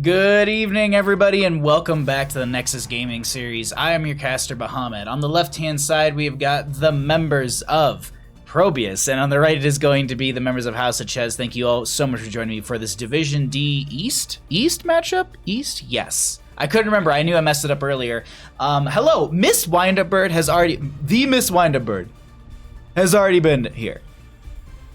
Good evening, everybody, and welcome back to the Nexus Gaming Series. I am your caster, Bahamut. On the left-hand side, we have got the members of ProBUs, and on the right, it is going to be the members of House of Chez. Thank you all so much for joining me for this Division D East matchup? East? Yes. I couldn't remember. I knew I messed it up earlier. Hello, Miss Windup has already been here.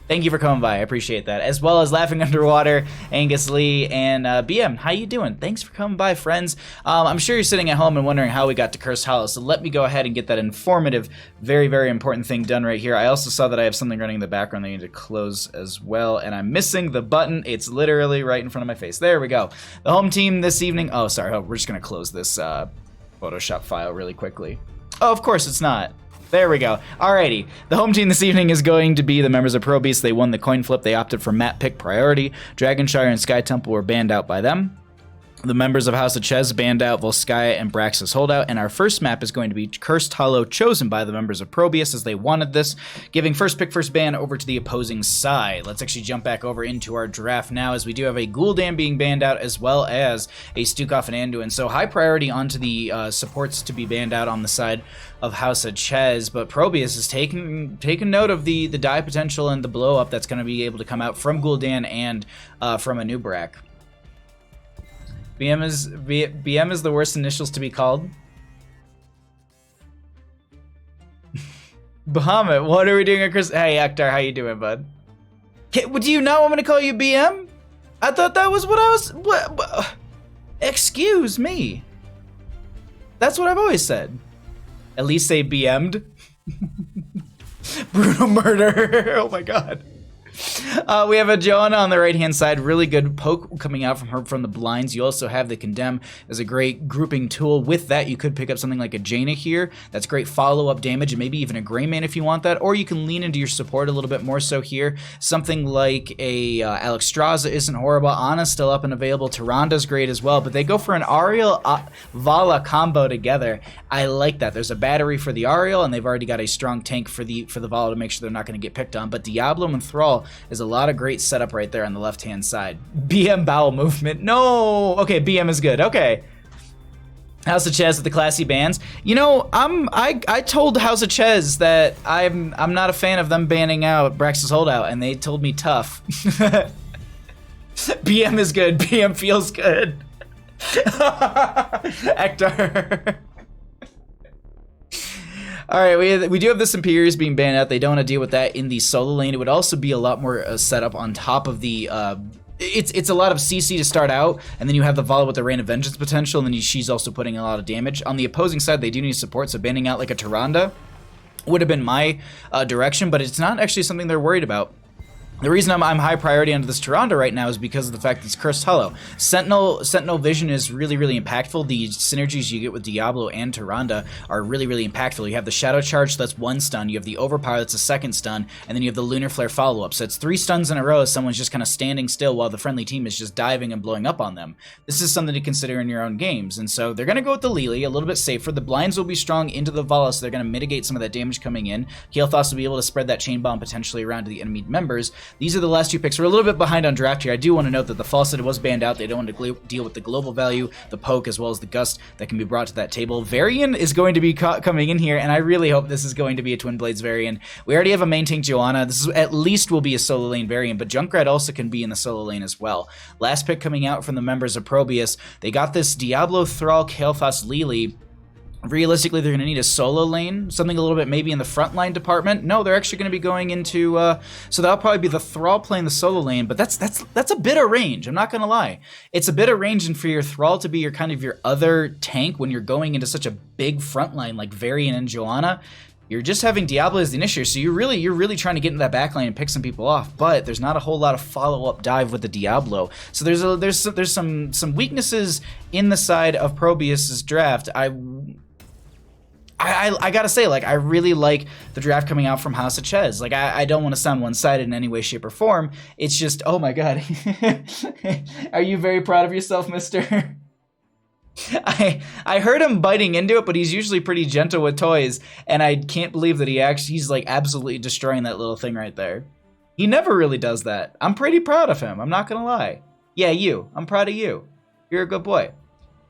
Thank you for coming by. I appreciate that. As well as Laughing Underwater, Angus Lee, and BM. How you doing? Thanks for coming by, friends. I'm sure you're sitting at home and wondering how we got to Cursed Hollow, so let me go ahead and get that informative, very, very important thing done right here. I also saw that I have something running in the background that I need to close as well, and I'm missing the button. It's literally right in front of my face. There we go. The home team this evening... Oh, sorry. We're just going to close this Photoshop file really quickly. Oh, of course it's not. There we go. Alrighty. The home team this evening is going to be the members of ProBUs. They won the coin flip. They opted for map pick priority. Dragonshire and Sky Temple were banned out by them. The members of House of Chez banned out Volskaya and Braxis Holdout, and our first map is going to be Cursed Hollow, chosen by the members of ProBUs as they wanted this, giving first pick, first ban over to the opposing side. Let's actually jump back over into our draft now, as we do have a Gul'dan being banned out, as well as a Stukov and Anduin. So high priority onto the supports to be banned out on the side of House of Chez, but ProBUs is taking note of the die potential and the blow up that's going to be able to come out from Gul'dan and from a Nubrak. BM is the worst initials to be called. Bahamut, what are we doing at Chris? Hey, Ektar, how you doing, bud? Do you not want me to call you BM? I thought that was what I was... What? Excuse me. That's what I've always said. At least say BM'd. Brutal murder. Oh my god. We have a Joanna on the right-hand side. Really good poke coming out from her from the blinds. You also have the Condemn as a great grouping tool. With that, you could pick up something like a Jaina here. That's great follow-up damage, and maybe even a Greymane if you want that. Or you can lean into your support a little bit more so here. Something like a Alexstrasza isn't horrible. Anna's still up and available. Tyranda's great as well. But they go for an Ariel Vala combo together. I like that. There's a battery for the Ariel, and they've already got a strong tank for the Vala to make sure they're not going to get picked on. But Diablo and Thrall is a lot of great setup right there on the left-hand side. BM bowel movement. No! Okay, BM is good. Okay. House of Chez with the classy bands. You know, I told House of Chez that I'm not a fan of them banning out Braxis Holdout, and they told me tough. BM is good. BM feels good. Ektar. Alright, we do have the Superiors being banned out. They don't want to deal with that in the solo lane. It would also be a lot more setup on top of the... It's a lot of CC to start out, and then you have the Vala with the Rain of Vengeance potential, and then she's also putting a lot of damage. On the opposing side, they do need support, so banning out like a Tyrande would have been my direction, but it's not actually something they're worried about. The reason I'm high priority onto this Tyrande right now is because of the fact that it's Cursed Hollow. Sentinel Vision is really, really impactful. The synergies you get with Diablo and Tyrande are really, really impactful. You have the Shadow Charge, so that's one stun. You have the Overpower, that's a second stun. And then you have the Lunar Flare follow-up. So it's 3 stuns in a row as someone's just kind of standing still while the friendly team is just diving and blowing up on them. This is something to consider in your own games. And so they're going to go with the Lili, a little bit safer. The blinds will be strong into the Vala, so they're going to mitigate some of that damage coming in. Kael'thas will be able to spread that Chain Bomb potentially around to the enemy members. These are the last 2 picks. We're a little bit behind on draft here. I do want to note that the Falsehood was banned out. They don't want to deal with the global value, the poke, as well as the gust that can be brought to that table. Varian is going to be coming in here, and I really hope this is going to be a Twin Blades Varian. We already have a main tank Joanna. This is at least will be a solo lane Varian, but Junkrat also can be in the solo lane as well. Last pick coming out from the members of ProBUs. They got this Diablo, Thrall, Kael'thas, Lili. Realistically, they're going to need a solo lane, something a little bit maybe in the frontline department. No, they're actually going to be going into, so that'll probably be the Thrall playing the solo lane, but that's a bit of range, I'm not going to lie. It's a bit of range, and for your Thrall to be your kind of your other tank when you're going into such a big frontline like Varian and Joanna, you're just having Diablo as the initiator, so you're really trying to get into that backline and pick some people off, but there's not a whole lot of follow-up dive with the Diablo. So there's some weaknesses in the side of ProBUs' draft. I gotta say, like, I really like the draft coming out from House of Chez. Like, I don't want to sound one-sided in any way, shape, or form. It's just, oh my god. Are you very proud of yourself, mister? I heard him biting into it, but he's usually pretty gentle with toys, and I can't believe that he's like absolutely destroying that little thing right there. He never really does that. I'm pretty proud of him, I'm not gonna lie. Yeah, I'm proud of you. You're a good boy.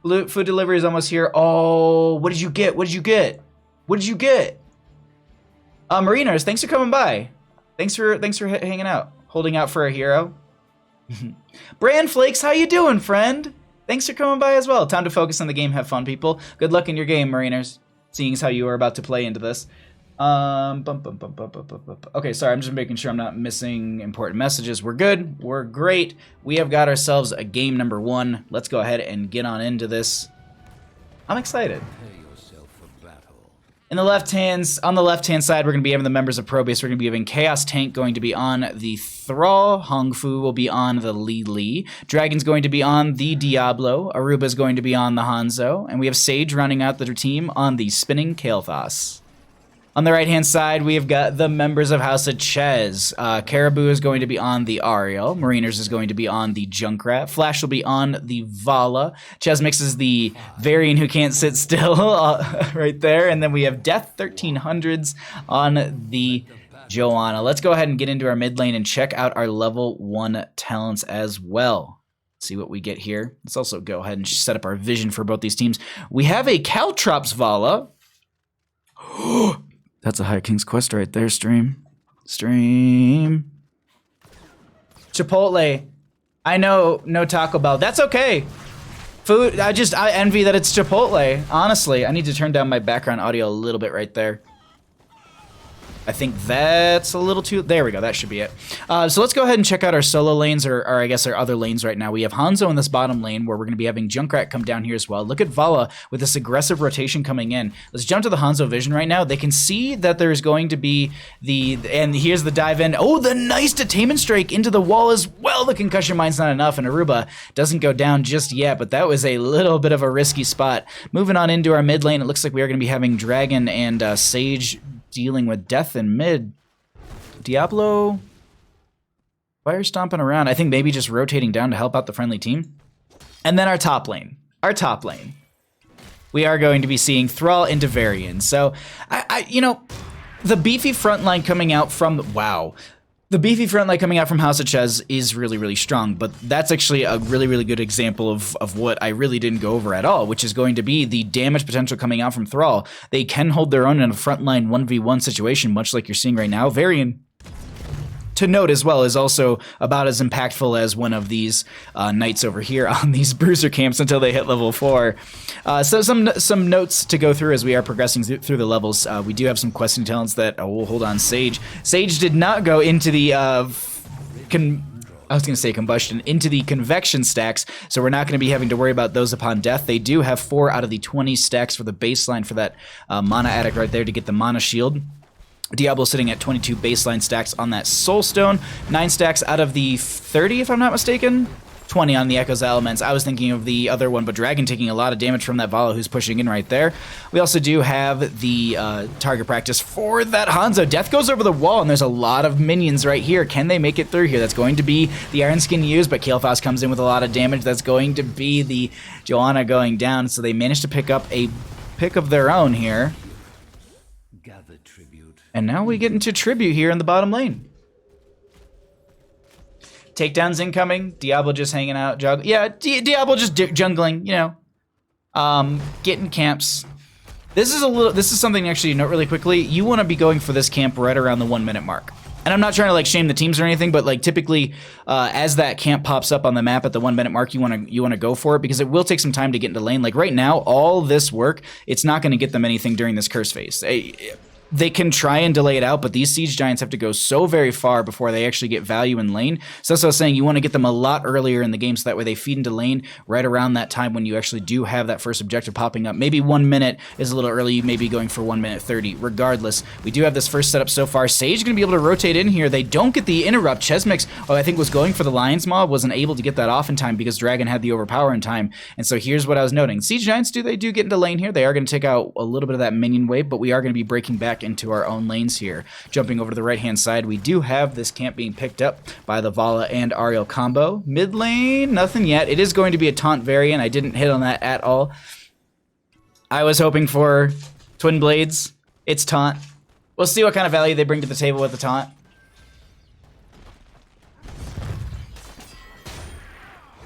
Food delivery is almost here. Oh, what did you get? What did you get? What did you get? Mariners, thanks for coming by. Thanks for hanging out, holding out for a hero. Bran Flakes, how you doing, friend? Thanks for coming by as well. Time to focus on the game. Have fun, people. Good luck in your game, Mariners. Seeing as how you are about to play into this. Okay, sorry, I'm just making sure I'm not missing important messages. We're good. We're great. We have got ourselves a game number 1. Let's go ahead and get on into this. I'm excited. On the left hand side, we're going to be having the members of ProBUs. We're going to be having Chaos Tank going to be on the Thrall. Hong Fu will be on the Li Li. Dragon's going to be on the Diablo. Aruba's going to be on the Hanzo. And we have Sage rounding out the team on the Spinning Kael'thas. On the right-hand side, we have got the members of House of Chez. Caribou is going to be on the Ariel. Mariners is going to be on the Junkrat. Flash will be on the Vala. Chesmix is the Varian who can't sit still right there. And then we have Death 1300s on the Joanna. Let's go ahead and get into our mid lane and check out our level 1 talents as well. See what we get here. Let's also go ahead and set up our vision for both these teams. We have a Caltrops Vala. That's a High King's Quest right there, stream. Chipotle. I know, no Taco Bell. That's okay. Food, I envy that it's Chipotle. Honestly, I need to turn down my background audio a little bit right there. I think that's a little too... There we go. That should be it. So let's go ahead and check out our solo lanes, or I guess our other lanes right now. We have Hanzo in this bottom lane, where we're going to be having Junkrat come down here as well. Look at Vala with this aggressive rotation coming in. Let's jump to the Hanzo vision right now. They can see that there's going to be the... And here's the dive in. Oh, the nice Detainment Strike into the wall as well. The Concussion Mine's not enough, and Aruba doesn't go down just yet, but that was a little bit of a risky spot. Moving on into our mid lane, it looks like we are going to be having Dragon and Sage dealing with death in mid. Diablo, fire stomping around. I think maybe just rotating down to help out the friendly team. And then our top lane. We are going to be seeing Thrall into Varian. So, you know, the beefy front line coming out from... Wow. The beefy front line coming out from House of Chez is really, really strong, but that's actually a really, really good example of what I really didn't go over at all, which is going to be the damage potential coming out from Thrall. They can hold their own in a frontline 1v1 situation, much like you're seeing right now. Varian, to note as well, is also about as impactful as one of these knights over here on these bruiser camps until they hit level 4. So some notes to go through as we are progressing through the levels. We do have some questing talents that... Oh, hold on, Sage. Sage did not go into the... I was going to say combustion, into the convection stacks, so we're not going to be having to worry about those upon death. They do have 4 out of the 20 stacks for the baseline for that mana addict right there to get the mana shield. Diablo sitting at 22 baseline stacks on that Soul Stone. 9 stacks out of the 30, if I'm not mistaken. 20 on the Echo's Elements. I was thinking of the other one, but Dragon taking a lot of damage from that Vala who's pushing in right there. We also do have the target practice for that Hanzo. Death goes over the wall, and there's a lot of minions right here. Can they make it through here? That's going to be the Iron Skin used, but Kael'thas comes in with a lot of damage. That's going to be the Joanna going down, so they managed to pick up a pick of their own here. And now we get into Tribute here in the bottom lane. Takedowns incoming. Diablo just hanging out. Diablo just jungling, you know. Getting camps. This is something actually to note really quickly. You want to be going for this camp right around the 1 minute mark. And I'm not trying to like shame the teams or anything, but like typically as that camp pops up on the map at the 1 minute mark, you want to go for it because it will take some time to get into lane. Like right now, all this work, it's not going to get them anything during this curse phase. They can try and delay it out, but these Siege Giants have to go so very far before they actually get value in lane. So that's what I was saying. You want to get them a lot earlier in the game so that way they feed into lane right around that time when you actually do have that first objective popping up. Maybe 1 minute is a little early. You may be going for 1 minute 30. Regardless, we do have this first setup so far. Sage going to be able to rotate in here. They don't get the interrupt. Chesmix, I think was going for the Lion's Maw, wasn't able to get that off in time because Dragon had the overpower in time. And so here's what I was noting. Siege Giants, they do get into lane here. They are going to take out a little bit of that minion wave, but we are going to be breaking back into our own lanes here. Jumping over to the right-hand side, we do have this camp being picked up by the Vala and Ariel combo. Mid lane, nothing yet. It is going to be a taunt variant. I didn't hit on that at all. I was hoping for Twin Blades. It's taunt. We'll see what kind of value they bring to the table with the taunt.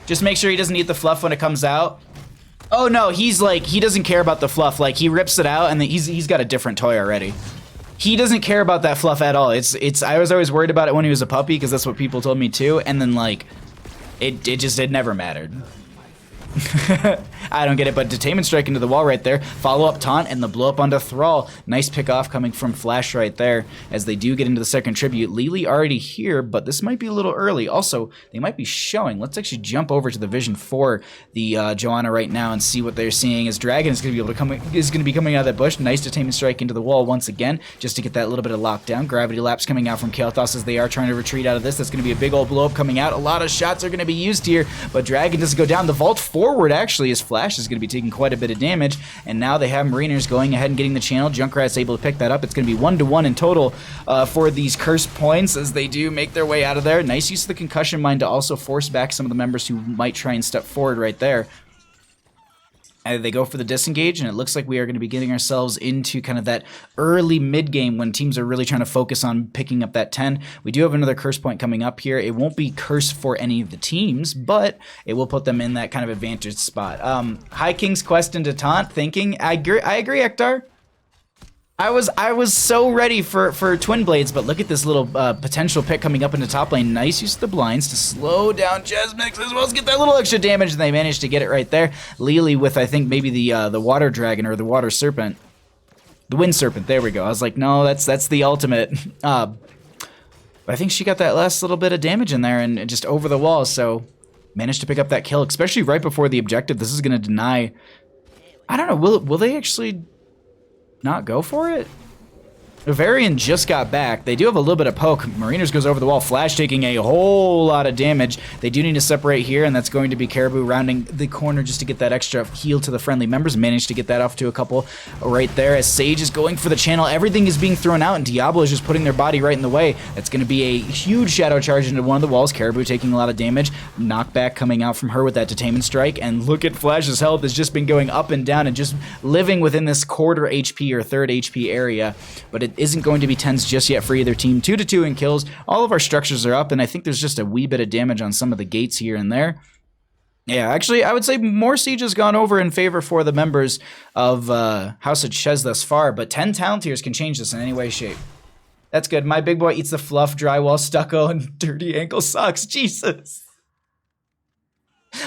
Just make sure he doesn't eat the fluff when it comes out. Oh no, he's like, he doesn't care about the fluff. Like, he rips it out and then he's got a different toy already. He doesn't care about that fluff at all. I was always worried about it when he was a puppy because that's what people told me too. And then like, it never mattered. I don't get it, but Detainment Strike into the wall right there. Follow-up taunt and the blow-up onto Thrall. Nice pick-off coming from Flash right there as they do get into the second tribute. Lily already here, but this might be a little early. Also, they might be showing. Let's actually jump over to the vision for the Joanna right now and see what they're seeing as Dragon is going to be coming out of that bush. Nice Detainment Strike into the wall once again, just to get that little bit of lockdown. Gravity Lapse coming out from Kael'thas as they are trying to retreat out of this. That's going to be a big old blow-up coming out. A lot of shots are going to be used here, but Dragon doesn't go down. The vault forward, actually, as Flash is going to be taking quite a bit of damage, and now they have Mariners going ahead and getting the channel. Junkrat's able to pick that up. It's going to be 1-1 in total for these cursed points as they do make their way out of there. Nice use of the concussion mine to also force back some of the members who might try and step forward right there. They go for the disengage, and it looks like we are going to be getting ourselves into kind of that early mid-game when teams are really trying to focus on picking up that 10. We do have another curse point coming up here. It won't be curse for any of the teams, but it will put them in that kind of advantage spot. High King's Quest into taunt, thinking. I agree, Ektar. I was so ready for Twin Blades, but look at this little potential pick coming up into top lane. Nice use of the blinds to slow down Jesmix as well as get that little extra damage, and they managed to get it right there. Lily with, I think, maybe the water dragon or the water serpent. The wind serpent, there we go. I was like, no, that's the ultimate. But I think she got that last little bit of damage in there and just over the wall, so managed to pick up that kill, especially right before the objective. This is going to deny... I don't know, will they actually... not go for it? Bavarian just got back. They do have a little bit of poke. Mariners goes over the wall. Flash taking a whole lot of damage. They do need to separate here, and that's going to be Caribou rounding the corner just to get that extra heal to the friendly members. Managed to get that off to a couple right there as Sage is going for the channel. Everything is being thrown out, and Diablo is just putting their body right in the way. That's going to be a huge shadow charge into one of the walls. Caribou taking a lot of damage. Knockback coming out from her with that Detainment Strike, and look at Flash's health has just been going up and down and just living within this quarter HP or third HP area, but it isn't going to be 10s just yet for either team. 2-2 in kills. All of our structures are up, and I think there's just a wee bit of damage on some of the gates here and there. Yeah, actually, I would say more siege has gone over in favor for the members of House of Chez thus far, but 10 talent tiers can change this in any way, shape. That's good. My big boy eats the fluff, drywall, stucco, and dirty ankle socks. Jesus.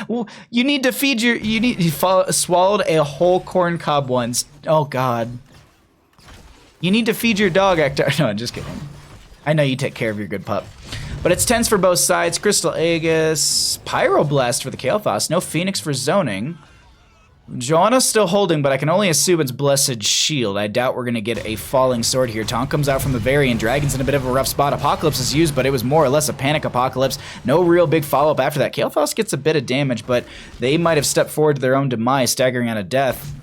Well, you need to feed your... You swallowed a whole corn cob once. Oh, God. You need to feed your dog, Ektar. No, I'm just kidding. I know you take care of your good pup. But it's 10s for both sides. Crystal Aegis. Pyroblast for the Kael'thas. No Phoenix for zoning. Joanna's still holding, but I can only assume it's Blessed Shield. I doubt we're going to get a falling sword here. Taunt comes out from the Varian. Dragon's in a bit of a rough spot. Apocalypse is used, but it was more or less a panic apocalypse. No real big follow-up after that. Kael'thas gets a bit of damage, but they might have stepped forward to their own demise, staggering out of death.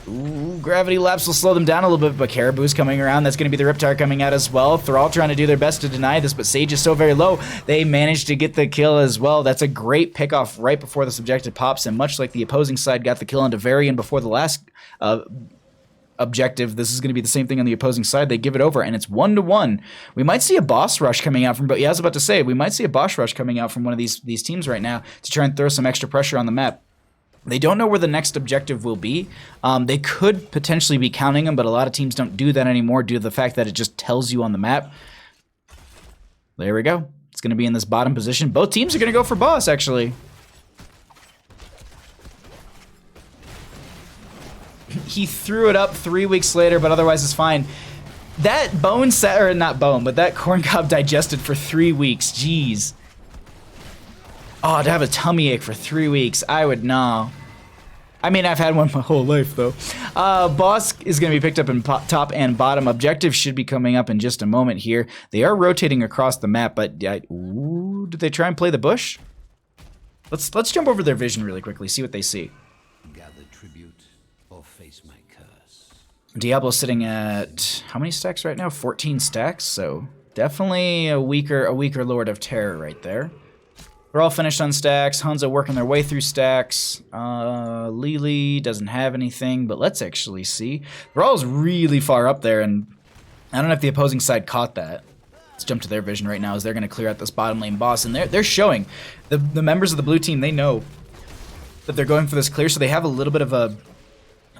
Ooh, Gravity Lapse will slow them down a little bit, but Caribou's coming around. That's going to be the Riptide coming out as well. They're all trying to do their best to deny this, but Sage is so very low. They managed to get the kill as well. That's a great pickoff right before the subjective pops, and much like the opposing side got the kill onto Varian before the last objective, this is going to be the same thing on the opposing side. They give it over, and it's 1-1. We might see a boss rush coming out from, but yeah, I was about to say, we might see a boss rush coming out from one of these teams right now to try and throw some extra pressure on the map. They don't know where the next objective will be. They could potentially be counting them, but a lot of teams don't do that anymore due to the fact that it just tells you on the map. There we go. It's going to be in this bottom position. Both teams are going to go for boss, actually. He threw it up 3 weeks later, but otherwise it's fine. That bone set, or not bone, but that corn cob digested for 3 weeks. Jeez. Oh, to have a tummy ache for 3 weeks, I would know. I mean, I've had one my whole life, though. Boss is going to be picked up in top and bottom. Objective should be coming up in just a moment here. They are rotating across the map, but ooh, did they try and play the bush? Let's jump over their vision really quickly, see what they see. Gather tribute or face my curse. Diablo's sitting at how many stacks right now? 14 stacks, so definitely a weaker Lord of Terror right there. We're all finished on stacks. Hanzo working their way through stacks. Lily doesn't have anything, but let's actually see. Thrall's really far up there, and I don't know if the opposing side caught that. Let's jump to their vision right now as they're going to clear out this bottom lane boss. And they're showing, the members of the blue team, they know that they're going for this clear, so they have a little bit of a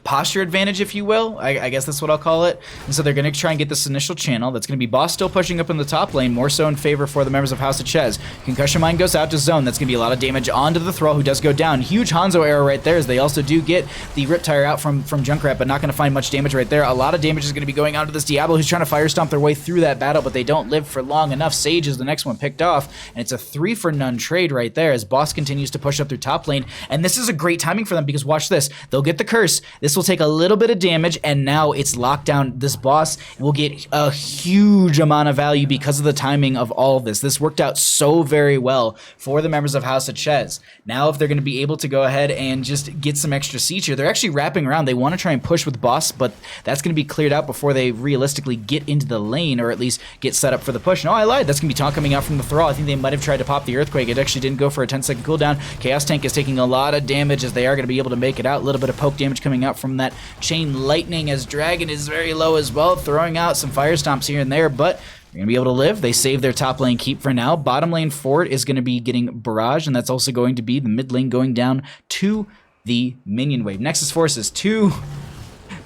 posture advantage, if you will. I guess that's what I'll call it. And so they're going to try and get this initial channel. That's going to be boss still pushing up in the top lane, more so in favor for the members of House of Chez. Concussion Mine goes out to zone. That's going to be a lot of damage onto the Thrall, who does go down. Huge Hanzo arrow right there, as they also do get the Rip Tire out from Junkrat, but not going to find much damage right there. A lot of damage is going to be going onto this Diablo, who's trying to fire stomp their way through that battle, but they don't live for long enough. Sage is the next one picked off, and it's a 3-for-none trade right there as boss continues to push up through top lane. And this is a great timing for them, because watch this. They'll get the curse. This will take a little bit of damage, and now it's locked down. This boss will get a huge amount of value because of the timing of all of this. This worked out so very well for the members of House of Chez. Now if they're going to be able to go ahead and just get some extra siege here, they're actually wrapping around. They want to try and push with boss, but that's going to be cleared out before they realistically get into the lane, or at least get set up for the push. No, I lied. That's going to be taunt coming out from the Thrall. I think they might have tried to pop the Earthquake. It actually didn't go for a 10-second cooldown. Chaos Tank is taking a lot of damage as they are going to be able to make it out. A little bit of poke damage coming out from that Chain Lightning, as Dragon is very low as well, throwing out some fire stomps here and there, but they're going to be able to live. They save their top lane keep for now. Bottom lane Fort is going to be getting barrage, and that's also going to be the mid lane going down to the minion wave. Nexus Forces, 2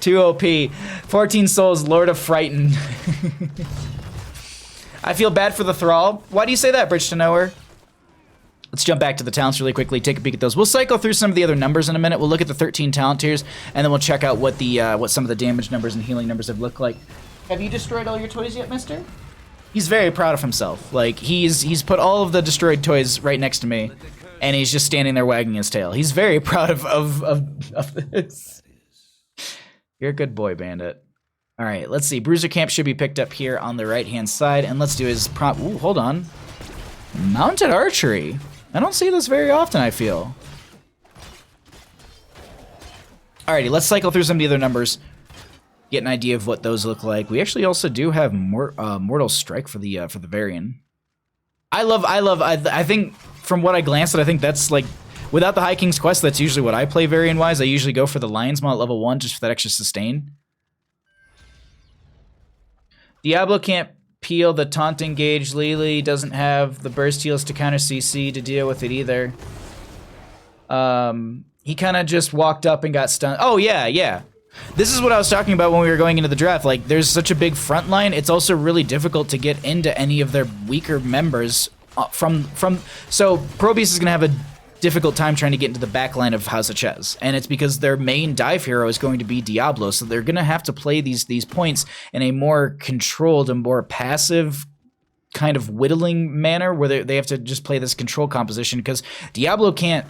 OP, 14 souls, Lord of Frighten. I feel bad for the Thrall. Why do you say that, Bridge to Nowhere? Let's jump back to the talents really quickly, take a peek at those. We'll cycle through some of the other numbers in a minute. We'll look at the 13 talent tiers, and then we'll check out what the what some of the damage numbers and healing numbers have looked like. Have you destroyed all your toys yet, mister? He's very proud of himself. Like, he's put all of the destroyed toys right next to me, and he's just standing there wagging his tail. He's very proud of this. You're a good boy, Bandit. All right, let's see. Bruiser Camp should be picked up here on the right-hand side, and let's do his prompt. Ooh, hold on. Mounted archery. I don't see this very often, I feel. Alrighty, let's cycle through some of the other numbers. Get an idea of what those look like. We actually also do have Mortal Strike for the Varian. I think from what I glanced at, I think that's like, without the High King's Quest, that's usually what I play Varian-wise. I usually go for the Lion's Maw at level 1 just for that extra sustain. Diablo can't peel the taunting gauge. Lily doesn't have the burst heals to counter CC to deal with it either. He kind of just walked up and got stunned. Oh yeah. This is what I was talking about when we were going into the draft. Like, there's such a big front line. It's also really difficult to get into any of their weaker members so ProBUs is gonna have a difficult time trying to get into the back line of House of Chez, and it's because their main dive hero is going to be Diablo, so they're gonna have to play these points in a more controlled and more passive kind of whittling manner, where they have to just play this control composition, because Diablo can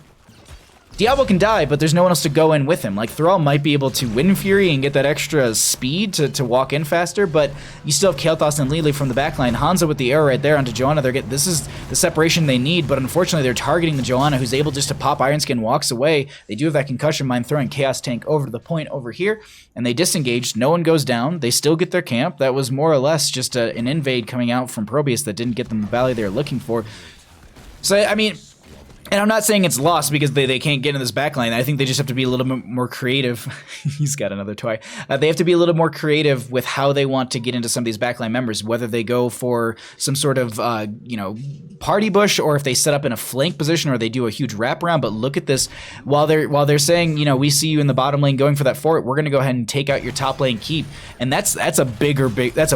die, but there's no one else to go in with him. Like, Thrall might be able to win Fury and get that extra speed to walk in faster, but you still have Kael'thas and Lily from the backline. Hanzo with the arrow right there onto Joanna. This is the separation they need, but unfortunately they're targeting the Joanna, who's able just to pop Ironskin, walks away. They do have that concussion mine, throwing Chaos Tank over to the point over here, and they disengage. No one goes down. They still get their camp. That was more or less just an invade coming out from ProBUs that didn't get them the value they were looking for. So, I mean, and I'm not saying it's lost because they can't get in this backline. I think they just have to be a little bit more creative. He's got another toy. They have to be a little more creative with how they want to get into some of these backline members, whether they go for some sort of, party bush, or if they set up in a flank position, or they do a huge wraparound. But look at this. While they're saying, we see you in the bottom lane going for that fort, we're going to go ahead and take out your top lane keep. And that's a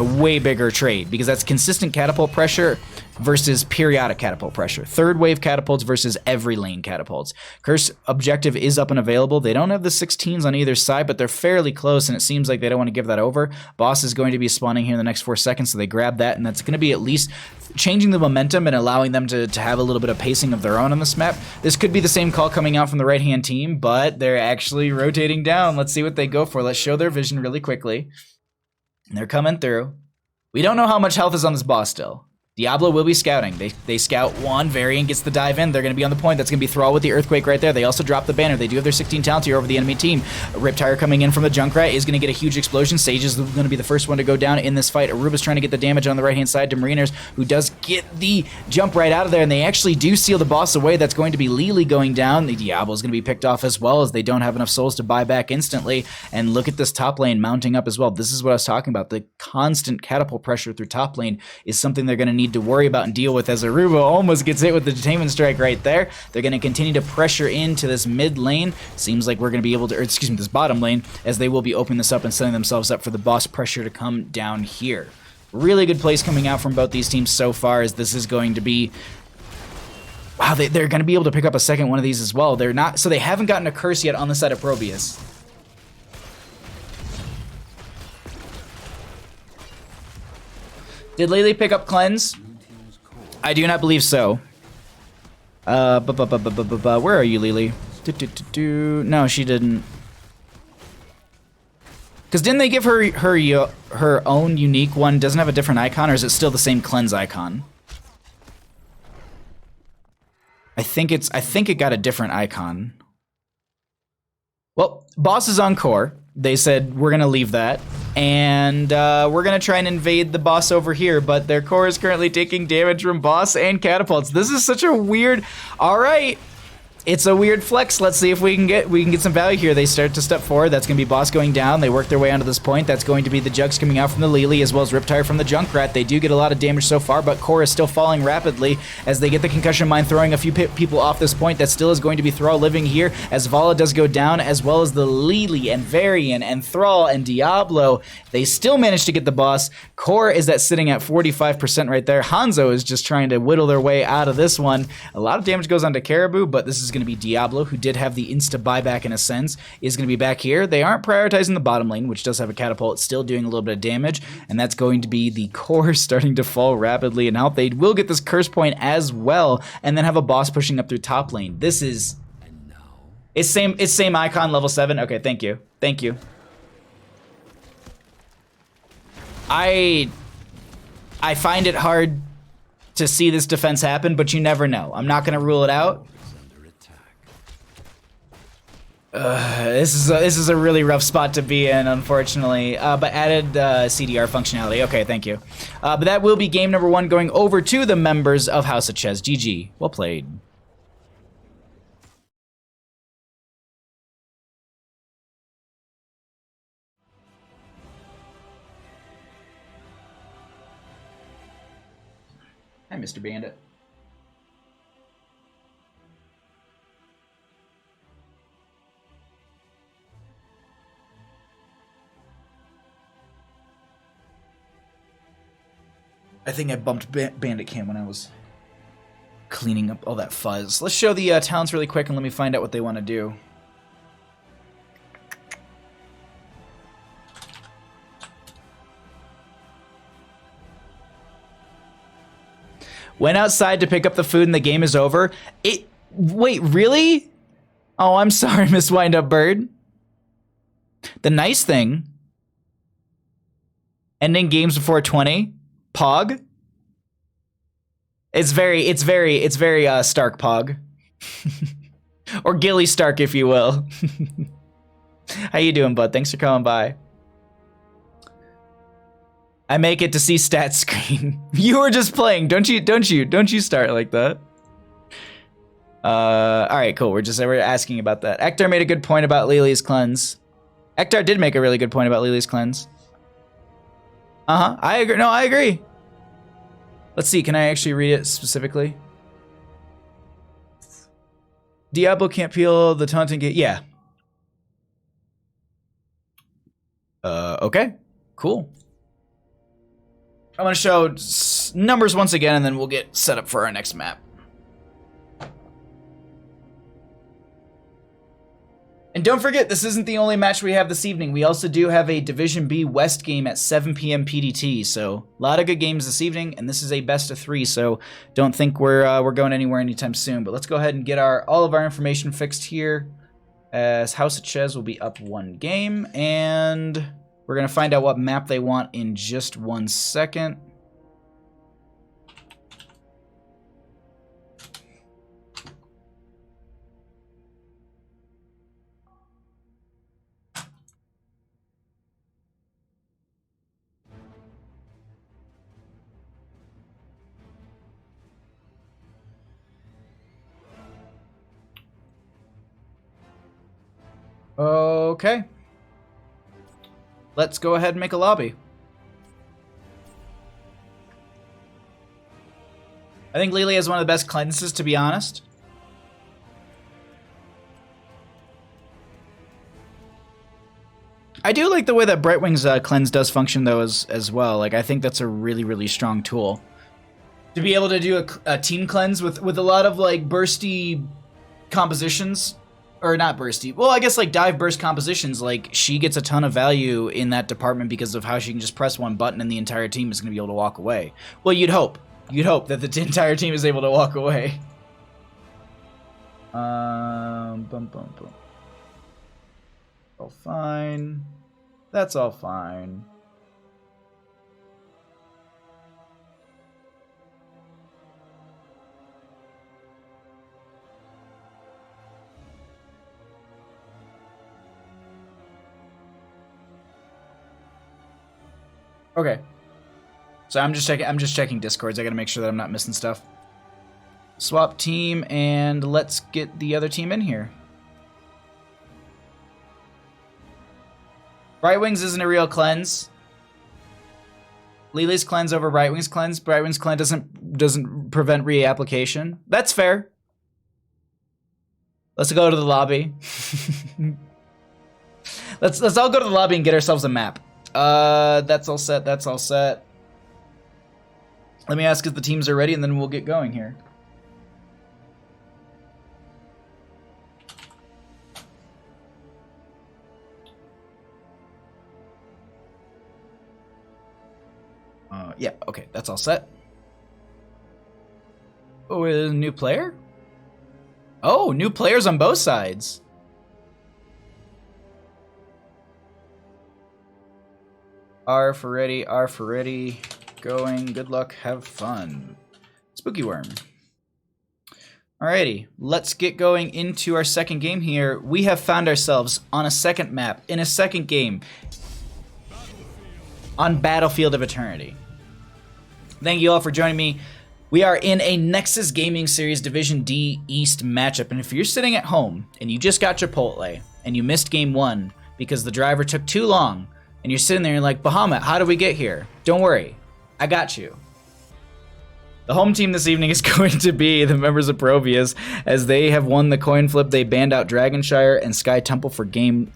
way bigger trade, because that's consistent catapult pressure versus periodic catapult pressure. Third wave catapults versus every lane catapults. Curse objective is up and available. They don't have the 16s on either side, but they're fairly close, and it seems like they don't want to give that over. Boss is going to be spawning here in the next 4 seconds, so they grab that, and that's going to be at least changing the momentum and allowing them to have a little bit of pacing of their own on this map. This could be the same call coming out from the right-hand team, but they're actually rotating down. Let's see what they go for. Let's show their vision really quickly. And they're coming through. We don't know how much health is on this boss still. Diablo will be scouting. They scout one. Varian gets the dive in. They're going to be on the point. That's going to be Thrall with the Earthquake right there. They also drop the banner. They do have their 16 talents here over the enemy team. Riptire coming in from the Junkrat is going to get a huge explosion. Sage is going to be the first one to go down in this fight. Aruba's trying to get the damage on the right-hand side to Mariners, who does get the jump right out of there, and they actually do seal the boss away. That's going to be Lily going down. The Diablo is going to be picked off as well, as they don't have enough souls to buy back instantly. And look at this top lane mounting up as well. This is what I was talking about. The constant catapult pressure through top lane is something they're going to need to worry about and deal with, as Aruba almost gets hit with the Detainment Strike right there. They're going to continue to pressure into this mid lane. Seems like we're going to be able to, or excuse me, this bottom lane, as they will be opening this up and setting themselves up for the boss pressure to come down here. Really good plays coming out from both these teams so far, as this is going to be... Wow, they're going to be able to pick up a second one of these as well. They're not, so they haven't gotten a curse yet on the side of ProBUs. Did Lily pick up Cleanse? I do not believe so. Where are you, Lily? No, she didn't. Because didn't they give her own unique one? Doesn't have a different icon, or is it still the same Cleanse icon? I think it got a different icon. Well, boss is on core. They said we're gonna leave that, and we're gonna try and invade the boss over here, but their core is currently taking damage from boss and catapults. This is such a weird... All right. It's a weird flex. Let's see if we can get some value here. They start to step forward. That's going to be boss going down. They work their way onto this point. That's going to be the Jugs coming out from the Lily, as well as Riptire from the Junkrat. They do get a lot of damage so far, but core is still falling rapidly as they get the concussion mine, throwing a few people off this point. That still is going to be Thrall living here, as Vala does go down, as well as the Lily and Varian and Thrall and Diablo. They still manage to get the boss. Core is sitting at 45% right there. Hanzo is just trying to whittle their way out of this one. A lot of damage goes on to Caribou, but this is going to be Diablo, who did have the insta buyback in a sense, is going to be back here. They aren't prioritizing the bottom lane, which does have a catapult. It's still doing a little bit of damage, and that's going to be the core starting to fall rapidly and out. They will get this curse point as well, and then have a boss pushing up through top lane. This is... It's same icon, level 7. Okay, thank you. Thank you. I find it hard to see this defense happen, but you never know. I'm not going to rule it out. This is a really rough spot to be in, unfortunately. But added CDR functionality. Okay, thank you. But that will be game number 1, going over to the members of House of Chez. GG. Well played. Hi, Mr. Bandit. I think I bumped Bandit Cam when I was cleaning up all that fuzz. Let's show the talents really quick and let me find out what they want to do. Went outside to pick up the food and the game is over. Wait, really? Oh, I'm sorry, Miss Wind Up Bird. The nice thing, ending games before 20, Pog. It's very Stark Pog. Or Gilly Stark, if you will. How you doing, bud? Thanks for coming by. I make it to see stat screen. You were just playing, don't you start like that. All right, cool. We're asking about that. Ektar made a good point about Lily's cleanse. Ektar did make a really good point about Lily's cleanse. I agree. No, I agree. Let's see. Can I actually read it specifically? Diablo can't peel the taunting gate. Yeah. Okay. Cool. I'm going to show numbers once again, and then we'll get set up for our next map. And don't forget, this isn't the only match we have this evening. We also do have a Division B West game at 7 p.m. PDT, so a lot of good games this evening, and this is a best of 3, so don't think we're going anywhere anytime soon. But let's go ahead and get all of our information fixed here, as House of Chez will be up 1 game, and we're going to find out what map they want in just 1 second. Okay. Let's go ahead and make a lobby. I think Lily has one of the best cleanses, to be honest. I do like the way that Brightwing's cleanse does function, though, as well. Like, I think that's a really, really strong tool. To be able to do a team cleanse with a lot of, like, bursty compositions. Or not bursty. Well, I guess, like, dive burst compositions. Like, she gets a ton of value in that department because of how she can just press one button and the entire team is going to be able to walk away. Well, you'd hope. You'd hope that the entire team is able to walk away. All fine. That's all fine. Okay. So I'm just checking Discords. I gotta make sure that I'm not missing stuff. Swap team, and let's get the other team in here. Brightwings isn't a real cleanse. Lily's cleanse over Brightwing's cleanse. Brightwing's cleanse doesn't prevent reapplication. That's fair. Let's go to the lobby. let's all go to the lobby and get ourselves a map. That's all set. That's all set. Let me ask if the teams are ready, and then we'll get going here. Yeah, okay, that's all set. Oh, a new player? Oh, new players on both sides. R for ready, R for ready. Going, good luck, have fun. Spooky Worm. Alrighty, let's get going into our second game here. We have found ourselves on a second map, in a second game, on Battlefield of Eternity. Thank you all for joining me. We are in a Nexus Gaming Series Division D East matchup, and if you're sitting at home and you just got Chipotle and you missed game one because the driver took too long, and you're sitting there and you're like, Bahamut, how do we get here? Don't worry, I got you. The home team this evening is going to be the members of ProBUs, as they have won the coin flip. They banned out Dragonshire and Sky Temple for game.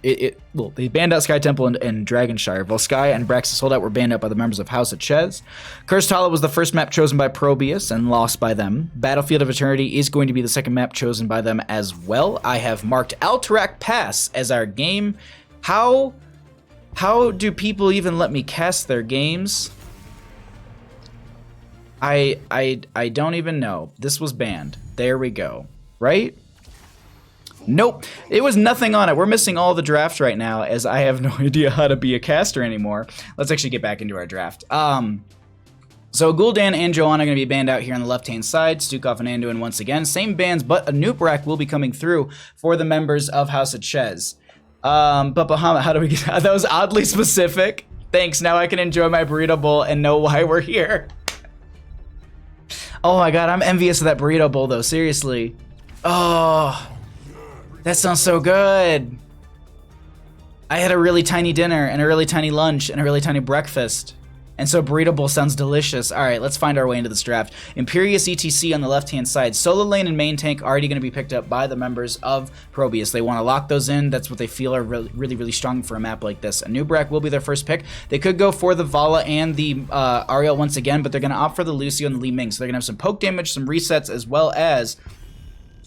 Well, they banned out Sky Temple and Dragonshire. Volsky and Braxis Holdout were banned out by the members of House of Chez. Cursed Hollow was the first map chosen by ProBUs and lost by them. Battlefield of Eternity is going to be the second map chosen by them as well. I have marked Alterac Pass as our game. How do people even let me cast their games? I don't even know. This was banned. There we go. Right? Nope. It was nothing on it. We're missing all the draft right now, as I have no idea how to be a caster anymore. Let's actually get back into our draft. So Gul'dan and Joanna are going to be banned out here on the left-hand side. Stukov and Anduin once again. Same bans, but a Nuprak will be coming through for the members of House of Chez. But Bahamut, how do we get... That was oddly specific. Thanks. Now I can enjoy my burrito bowl and know why we're here. Oh my god, I'm envious of that burrito bowl, though. Seriously. Oh, that sounds so good. I had a really tiny dinner and a really tiny lunch and a really tiny breakfast. And so burrito bowl sounds delicious. All right, let's find our way into this draft. Imperious ETC on the left-hand side. Solo lane and main tank already going to be picked up by the members of ProBUs. They want to lock those in. That's what they feel are really strong for a map like this. A Nubrak will be their first pick. They could go for the Vala and the Ariel once again, but they're going to opt for the Lucio and the Li Ming. So they're going to have some poke damage, some resets, as well as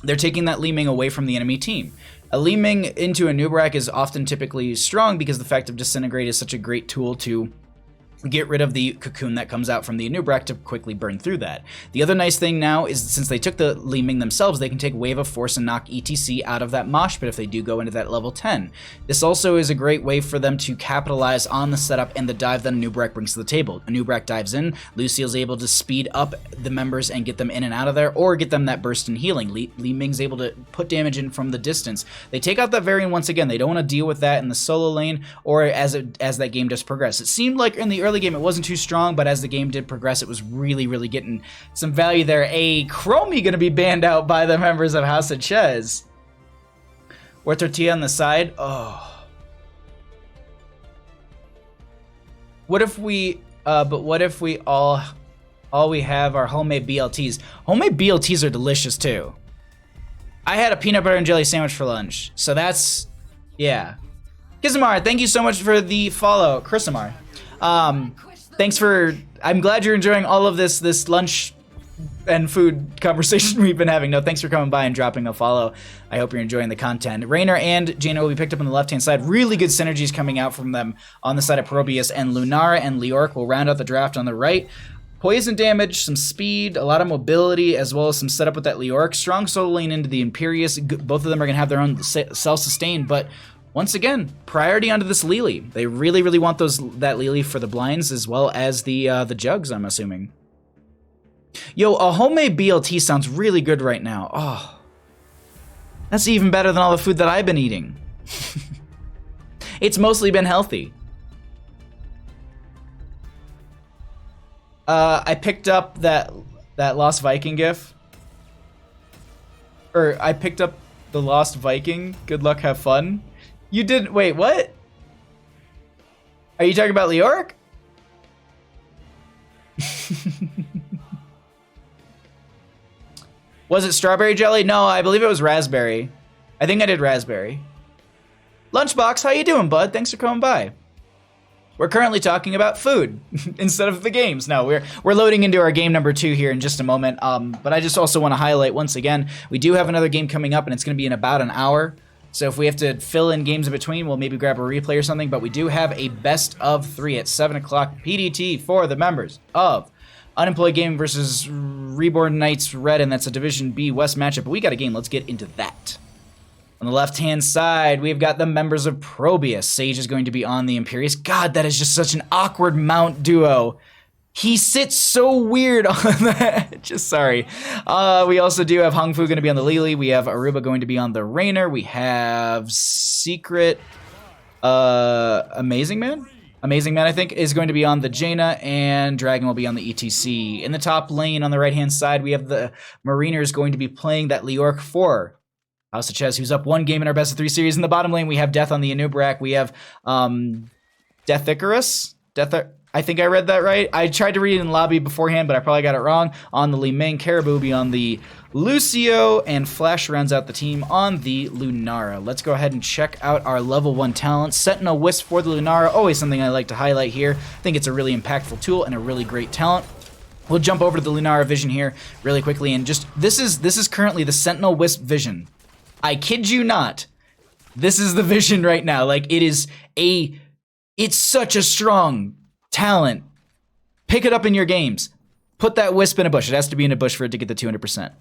they're taking that Li Ming away from the enemy team. A Li Ming into a Nubrak is often typically strong because the fact of Disintegrate is such a great tool to get rid of the cocoon that comes out from the Anubrak to quickly burn through that. The other nice thing now is since they took the Li Ming themselves, they can take Wave of Force and knock ETC out of that mosh pit if they do go into that level 10. This also is a great way for them to capitalize on the setup and the dive that Anubrak brings to the table. Anubrak dives in, Lucio's able to speed up the members and get them in and out of there, or get them that burst in healing. Li Ming's able to put damage in from the distance. They take out that variant once again. They don't want to deal with that in the solo lane or as that game does progress. It seemed like in the early game it wasn't too strong, but as the game did progress, it was really getting some value there. A Chromie gonna be banned out by the members of House of Chez. Or tortilla on the side. Oh. What if we, but what if we all we have are homemade BLTs? Homemade BLTs are delicious too. I had a peanut butter and jelly sandwich for lunch, so that's, yeah. Kizamar, thank you so much for the follow. Chrisamar. Thanks for, I'm glad you're enjoying all of this lunch and food conversation we've been having. No, thanks for coming by and dropping a follow. I hope you're enjoying the content. Raynor and Jaina will be picked up on the left-hand side. Really good synergies coming out from them on the side of ProBUs, and Lunara and Leoric will round out the draft on the right. Poison damage, some speed, a lot of mobility, as well as some setup with that Leoric. Strong solo lane into the Imperius. Both of them are going to have their own self-sustain, but once again, priority onto this Lily. They really, really want that Lily for the blinds as well as the jugs, I'm assuming. Yo, a homemade BLT sounds really good right now. Oh, that's even better than all the food that I've been eating. It's mostly been healthy. I picked up that Lost Viking gif. Or I picked up the Lost Viking. Good luck, have fun. You didn't, wait, what? Are you talking about Leoric? Was it strawberry jelly? No, I believe it was raspberry. I think I did raspberry. Lunchbox, how you doing, bud? Thanks for coming by. We're currently talking about food instead of the games. No, we're loading into our game number 2 here in just a moment. But I just also want to highlight once again, we do have another game coming up, and it's going to be in about an hour. So if we have to fill in games in between, we'll maybe grab a replay or something. But we do have a best of 3 at 7 o'clock PDT for the members of Unemployed Gaming versus Reborn Knights Red, and that's a Division B West matchup. But we got a game. Let's get into that. On the left-hand side, we've got the members of ProBUs. Sage is going to be on the Imperius. God, that is just such an awkward mount duo. He sits so weird on that. Just sorry. We also do have Hung Fu going to be on the Lily. We have Aruba going to be on the Raynor. We have Secret Amazing Man? Amazing Man, I think, is going to be on the Jaina, and Dragon will be on the ETC. In the top lane on the right-hand side, we have the Mariners going to be playing that Leoric 4. House of Chez, who's up 1 game in our best of 3 series. In the bottom lane, we have Death on the Anubrak. We have Death Icarus. I think I read that right. I tried to read it in lobby beforehand, but I probably got it wrong. On the Li Ming, Caribou will be on the Lucio, and Flash rounds out the team on the Lunara. Let's go ahead and check out our level 1 talent. Sentinel Wisp for the Lunara, always something I like to highlight here. I think it's a really impactful tool and a really great talent. We'll jump over to the Lunara Vision here really quickly, and just this is currently the Sentinel Wisp Vision. I kid you not. This is the Vision right now. Like, it's such a strong talent. Pick it up in your games. Put that Wisp in a bush. It has to be in a bush for it to get the 200%.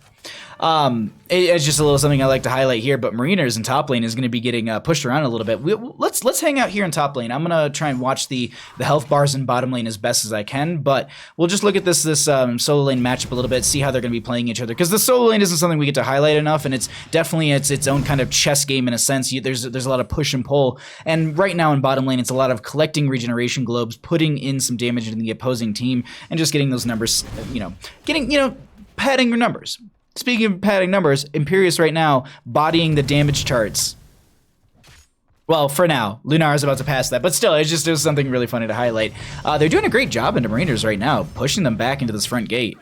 It's just a little something I like to highlight here, but Mariners in top lane is going to be getting pushed around a little bit. Let's hang out here in top lane. I'm going to try and watch the health bars in bottom lane as best as I can, but we'll just look at this solo lane matchup a little bit, see how they're going to be playing each other, because the solo lane isn't something we get to highlight enough, and it's definitely its own kind of chess game in a sense. There's a lot of push and pull, and right now in bottom lane, it's a lot of collecting regeneration globes, putting in some damage into the opposing team, and just getting those numbers, padding your numbers. Speaking of padding numbers, Imperius right now bodying the damage charts. Well, for now, Lunara's about to pass that, but still, it was something really funny to highlight. They're doing a great job into Mariners right now, pushing them back into this front gate.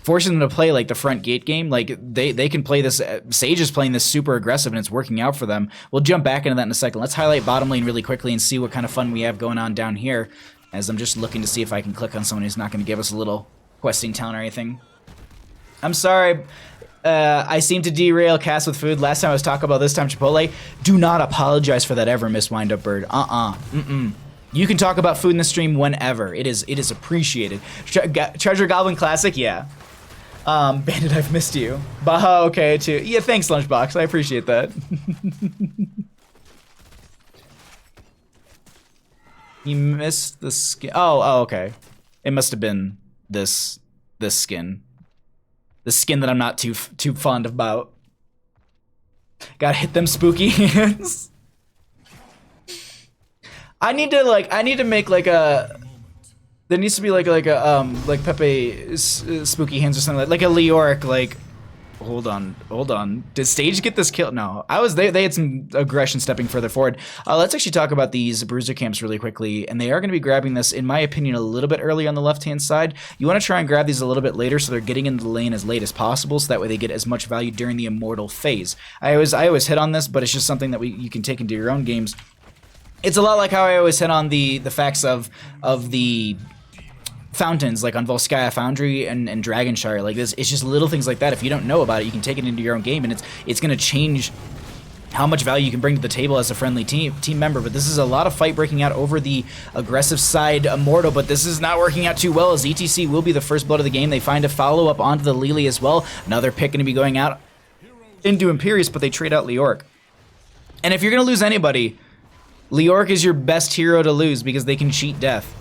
Forcing them to play like the front gate game, like they can play this. Sage is playing this super aggressive and it's working out for them. We'll jump back into that in a second. Let's highlight bottom lane really quickly and see what kind of fun we have going on down here, as I'm just looking to see if I can click on someone who's not going to give us a little questing talent or anything. I'm sorry, I seem to derail Cast with Food. Last time I was talking about, this time Chipotle. Do not apologize for that ever, Miss Windup Bird. You can talk about food in the stream whenever. It is appreciated. Treasure Goblin Classic, yeah. Bandit, I've missed you. Baha, okay, too. Yeah, thanks, Lunchbox. I appreciate that. You missed the skin. Oh, okay. It must have been this skin. The skin that I'm not too fond about. Gotta hit them spooky hands. I need to make like a. There needs to be like Pepe spooky hands or something like a Leoric Hold on. Did Sage get this kill? No, they had some aggression stepping further forward. Let's actually talk about these bruiser camps really quickly, and they are going to be grabbing this, in my opinion, a little bit early on the left-hand side. You want to try and grab these a little bit later so they're getting into the lane as late as possible, so that way they get as much value during the immortal phase. I always hit on this, but it's just something that you can take into your own games. It's a lot like how I always hit on the facts of the fountains, like on Volskaya Foundry and Dragonshire. Like this, it's just little things like that. If you don't know about it, you can take it into your own game, and it's going to change how much value you can bring to the table as a friendly team member. But this is a lot of fight breaking out over the aggressive side Immortal, but this is not working out too well, as ETC will be the first blood of the game. They find a follow-up onto the Lily as well. Another pick going to be going out into Imperius, but they trade out Leoric. And if you're going to lose anybody, Leoric is your best hero to lose, because they can cheat death.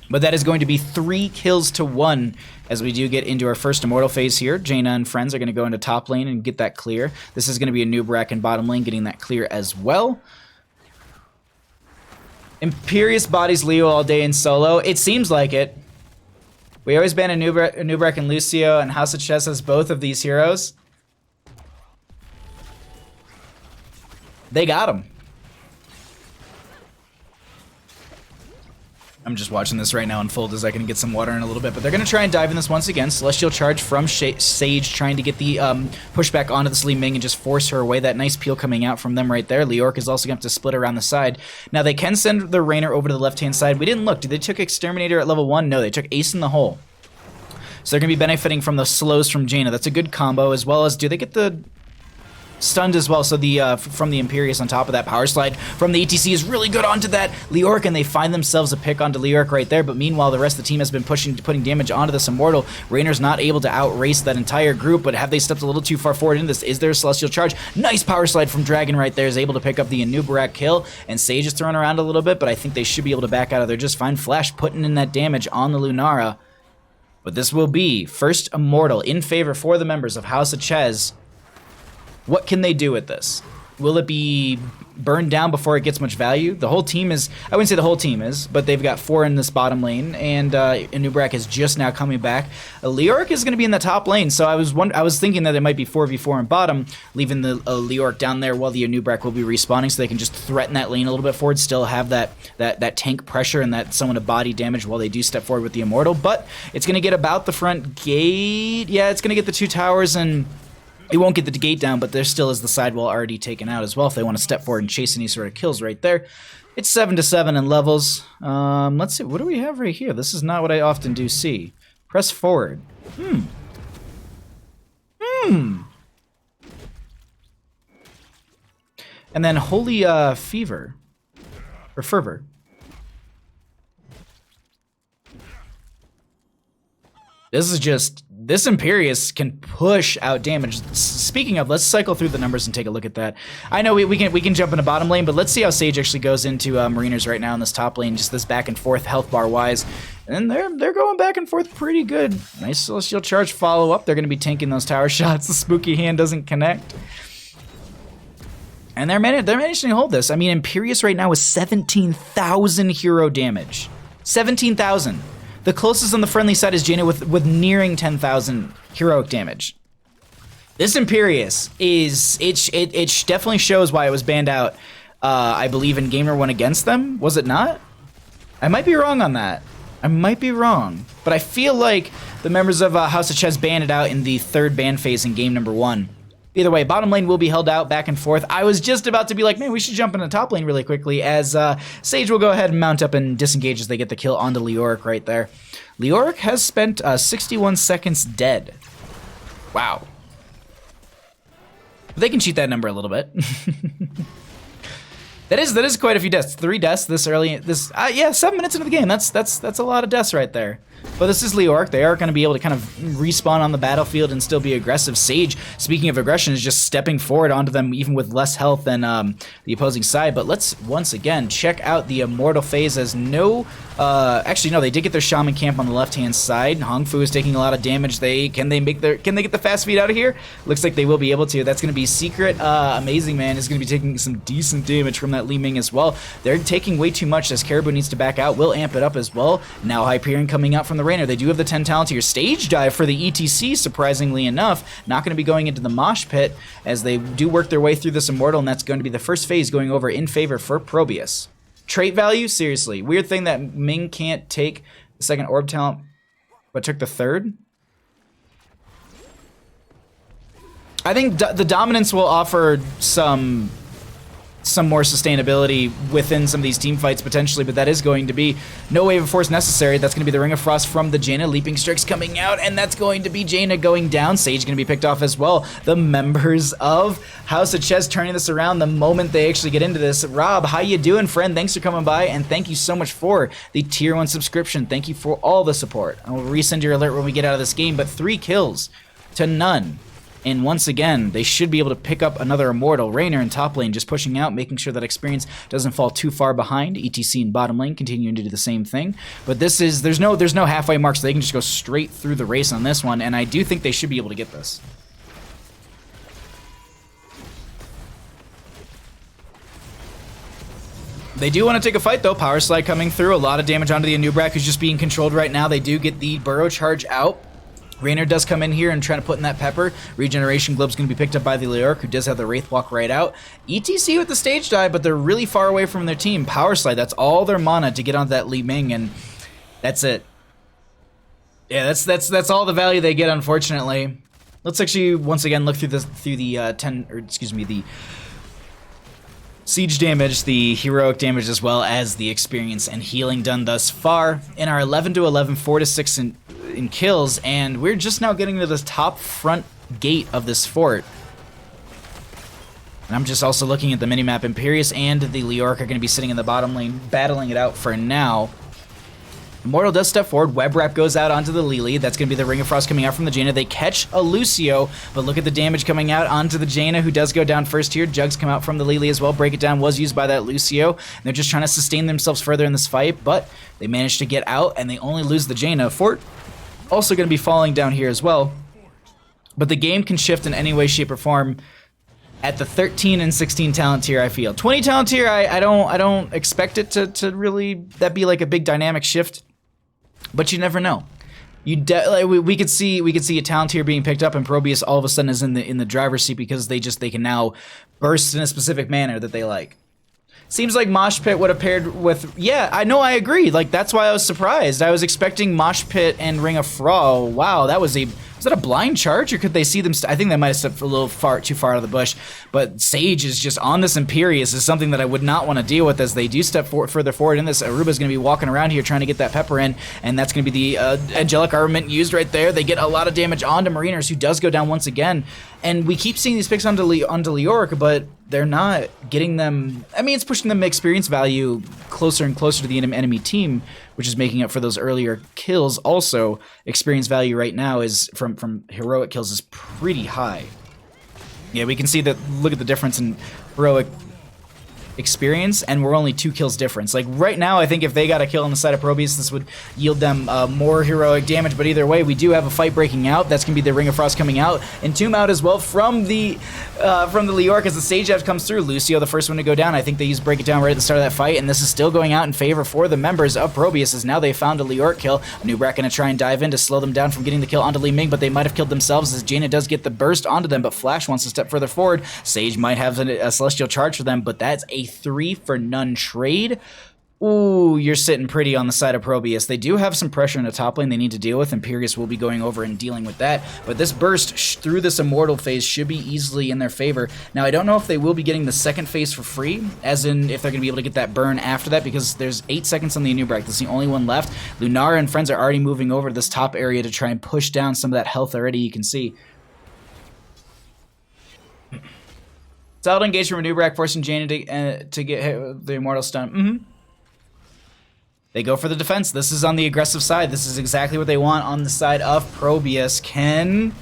But that is going to be 3 kills to 1 as we do get into our first Immortal phase here. Jaina and friends are going to go into top lane and get that clear. This is going to be a Nubrak in bottom lane getting that clear as well. Imperius bodies Leo all day in solo. It seems like it. We always ban a Nubrak and Lucio, and House of Chez has both of these heroes. They got him. I'm just watching this right now unfold as I can get some water in a little bit, but they're going to try and dive in this once again. Celestial Charge from Sage, trying to get the pushback onto the Li Ming and just force her away. That nice peel coming out from them right there. Leoric is also going to have to split around the side. Now they can send the Rainer over to the left-hand side. We didn't look. Did they took Exterminator at level 1? No, they took Ace in the Hole. So they're going to be benefiting from the slows from Jaina. That's a good combo, as well as, do they get the stunned as well? So the from the Imperius on top of that power slide from the ETC is really good onto that Leoric, and they find themselves a pick onto Leoric right there. But meanwhile, the rest of the team has been putting damage onto this Immortal. Rainer's not able to outrace that entire group, but have they stepped a little too far forward into this? Is there a Celestial Charge? Nice power slide from Dragon right there, is able to pick up the Anubarak kill, and Sage is thrown around a little bit, but I think they should be able to back out of there just fine. Flash putting in that damage on the Lunara. But this will be first Immortal in favor for the members of House of Chez. What can they do with this? Will it be burned down before it gets much value? The whole team is, I wouldn't say the whole team is, but they've got 4 in this bottom lane, and Nubrak is just now coming back. Leoric is going to be in the top lane, so I was thinking that it might be 4v4 in bottom, leaving the Leoric down there while the Nubrak will be respawning, so they can just threaten that lane a little bit forward, still have that tank pressure and that someone to body damage while they do step forward with the Immortal. But it's going to get about the front gate. Yeah, it's going to get the 2 towers, and it won't get the gate down, but there still is the sidewall already taken out as well if they want to step forward and chase any sort of kills right there. It's 7-7 in levels. Let's see, what do we have right here? This is not what I often do see. Press forward. And then Holy Fever. Or Fervor. This is just, this Imperius can push out damage. Speaking of, let's cycle through the numbers and take a look at that. I know we can jump into bottom lane, but let's see how Sage actually goes into Mariners right now in this top lane, just this back and forth health bar wise. And they're going back and forth pretty good. Nice Celestial Charge follow up. They're going to be tanking those tower shots. The spooky hand doesn't connect. And they're managing to hold this. I mean, Imperius right now is 17,000 hero damage. 17,000. The closest on the friendly side is Jaina with nearing 10,000 heroic damage. This Imperius is, it definitely shows why it was banned out, I believe, in Gamer 1 against them. Was it not? I might be wrong on that. I might be wrong. But I feel like the members of House of Chez banned it out in the 3rd ban phase in game number 1. Either way, bottom lane will be held out back and forth. I was just about to be like, man, we should jump into top lane really quickly, as Sage will go ahead and mount up and disengage as they get the kill onto Leoric right there. Leoric has spent 61 seconds dead. Wow. They can cheat that number a little bit. That is quite a few deaths. 3 deaths this early. Yeah, 7 minutes into the game. That's a lot of deaths right there. But this is Leoric. They are going to be able to kind of respawn on the battlefield and still be aggressive. Sage, speaking of aggression, is just stepping forward onto them even with less health than the opposing side. But let's once again check out the Immortal phase, as no... actually, no, they did get their Shaman camp on the left-hand side. Hong Fu is taking a lot of damage. Can they get the fast feed out of here? Looks like they will be able to. That's going to be Secret. Amazing Man is going to be taking some decent damage from that Li Ming as well. They're taking way too much, as Caribou needs to back out. Will amp it up as well. Now Hyperion coming out from the Rainer. They do have the 10 talent here. Stage dive for the ETC, surprisingly enough. Not going to be going into the mosh pit as they do work their way through this Immortal, and that's going to be the first phase going over in favor for ProBUs. Trait value? Seriously. Weird thing that Ming can't take the second orb talent, but took the third. I think the dominance will offer some more sustainability within some of these team fights potentially, but that is going to be no wave of force necessary. That's going to be the Ring of Frost from the Jaina. Leaping Strikes coming out, and that's going to be Jaina going down. Sage going to be picked off as well. The members of House of Chez turning this around the moment they actually get into this. Rob, how you doing, friend? Thanks for coming by, and thank you so much for the tier 1 subscription. Thank you for all the support. I will resend your alert when we get out of this game, but 3 kills to none. And once again, they should be able to pick up another Immortal. Rainer in top lane just pushing out, making sure that experience doesn't fall too far behind. ETC in bottom lane continuing to do the same thing. But this is there's no halfway mark, so they can just go straight through the race on this one, and I do think they should be able to get this. They do want to take a fight though. Power Slide coming through, a lot of damage onto the Anubrak, who's just being controlled right now. They do get the Burrow charge out. Rainer does come in here and try to put in that pepper. Regeneration Globe's going to be picked up by the Leoric, who does have the Wraith Walk right out. ETC with the stage dive, but they're really far away from their team. Power Slide, that's all their mana to get onto that Li Ming, and that's it. Yeah, that's all the value they get, unfortunately. Let's actually once again look through the siege damage, the heroic damage, as well as the experience and healing done thus far. In our 11 to 11, 4 to 6 in kills, and we're just now getting to the top front gate of this fort. And I'm just also looking at the minimap. Imperius and the Leoric are going to be sitting in the bottom lane, battling it out for now. Immortal does step forward. Web Wrap goes out onto the Lily. That's going to be the Ring of Frost coming out from the Jaina. They catch a Lucio, but look at the damage coming out onto the Jaina, who does go down first here. Jugs come out from the Lily as well. Break It Down was used by that Lucio. And they're just trying to sustain themselves further in this fight, but they managed to get out, and they only lose the Jaina. Fort also going to be falling down here as well. But the game can shift in any way, shape, or form at the 13 and 16 talent tier, I feel. 20 talent tier, I don't expect it to really that be like a big dynamic shift. But you never know. We could see a talent tier being picked up, and ProBUs all of a sudden is in the driver's seat because they can now burst in a specific manner that they like. Seems like Mosh Pit would have paired with, yeah, I know, I agree. Like, that's why I was surprised. I was expecting Mosh Pit and Ring of Fra. Wow, was that a blind charge, or could they see them? I think they might have stepped a little too far out of the bush. But Sage is just on this Imperius is something that I would not want to deal with as they do step further forward in this. Aruba's going to be walking around here trying to get that pepper in, and that's going to be the Angelic Armament used right there. They get a lot of damage onto Mariners, who does go down once again. And we keep seeing these picks onto Leoric, but they're not getting them. I mean, it's pushing them experience value closer and closer to the enemy team, which is making up for those earlier kills. Also, experience value right now is from heroic kills is pretty high. Yeah, we can see that. Look at the difference in heroic experience, and we're only 2 kills difference. Like right now, I think if they got a kill on the side of ProBUs, this would yield them more heroic damage. But either way, we do have a fight breaking out. That's gonna be the Ring of Frost coming out, and Tomb out as well from the Leoric as the stage dive comes through. Lucio, the first one to go down. I think they used Break It Down right at the start of that fight, and this is still going out in favor for the members of ProBUs as now they found a Leoric kill. Anubrak gonna try and dive in to slow them down from getting the kill onto Li Ming, but they might have killed themselves as Jaina does get the burst onto them. But Flash wants to step further forward. Sage might have a Celestial Charge for them, but that's a 3 for none trade. Ooh, you're sitting pretty on the side of ProBUs. They do have some pressure in the top lane they need to deal with. Imperius will be going over and dealing with that. But this burst through this Immortal phase should be easily in their favor. Now, I don't know if they will be getting the second phase for free, as in if they're going to be able to get that burn after that, because there's 8 seconds on the Anubrak. That's the only one left. Lunara and friends are already moving over to this top area to try and push down some of that health already, you can see. Solid engage from Anubrak, forcing Jaina to get hit with the Immortal stun. They go for the defense. This is on the aggressive side. This is exactly what they want on the side of ProBUs. Can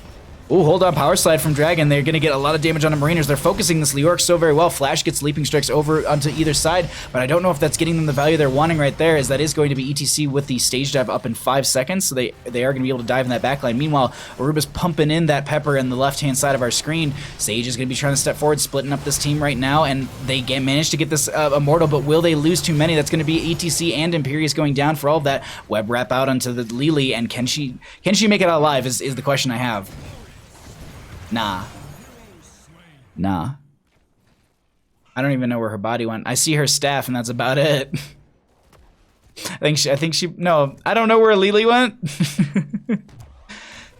Oh, hold on, power slide from Dragon. They're going to get a lot of damage on the Mariners. They're focusing this Leoric so very well. Flash gets Leaping Strikes over onto either side, but I don't know if that's getting them the value they're wanting right there, as that is going to be ETC with the stage dive up in 5 seconds, so they are going to be able to dive in that backline. Meanwhile, Aruba's pumping in that Pepper in the left-hand side of our screen. Sage is going to be trying to step forward, splitting up this team right now, and they manage to get this Immortal, but will they lose too many? That's going to be ETC and Imperius going down for all of that. Web wrap out onto the Lily, and can she make it out alive is the question I have. Nah. I don't even know where her body went. I see her staff, and that's about it. I think she. No, I don't know where Lily went.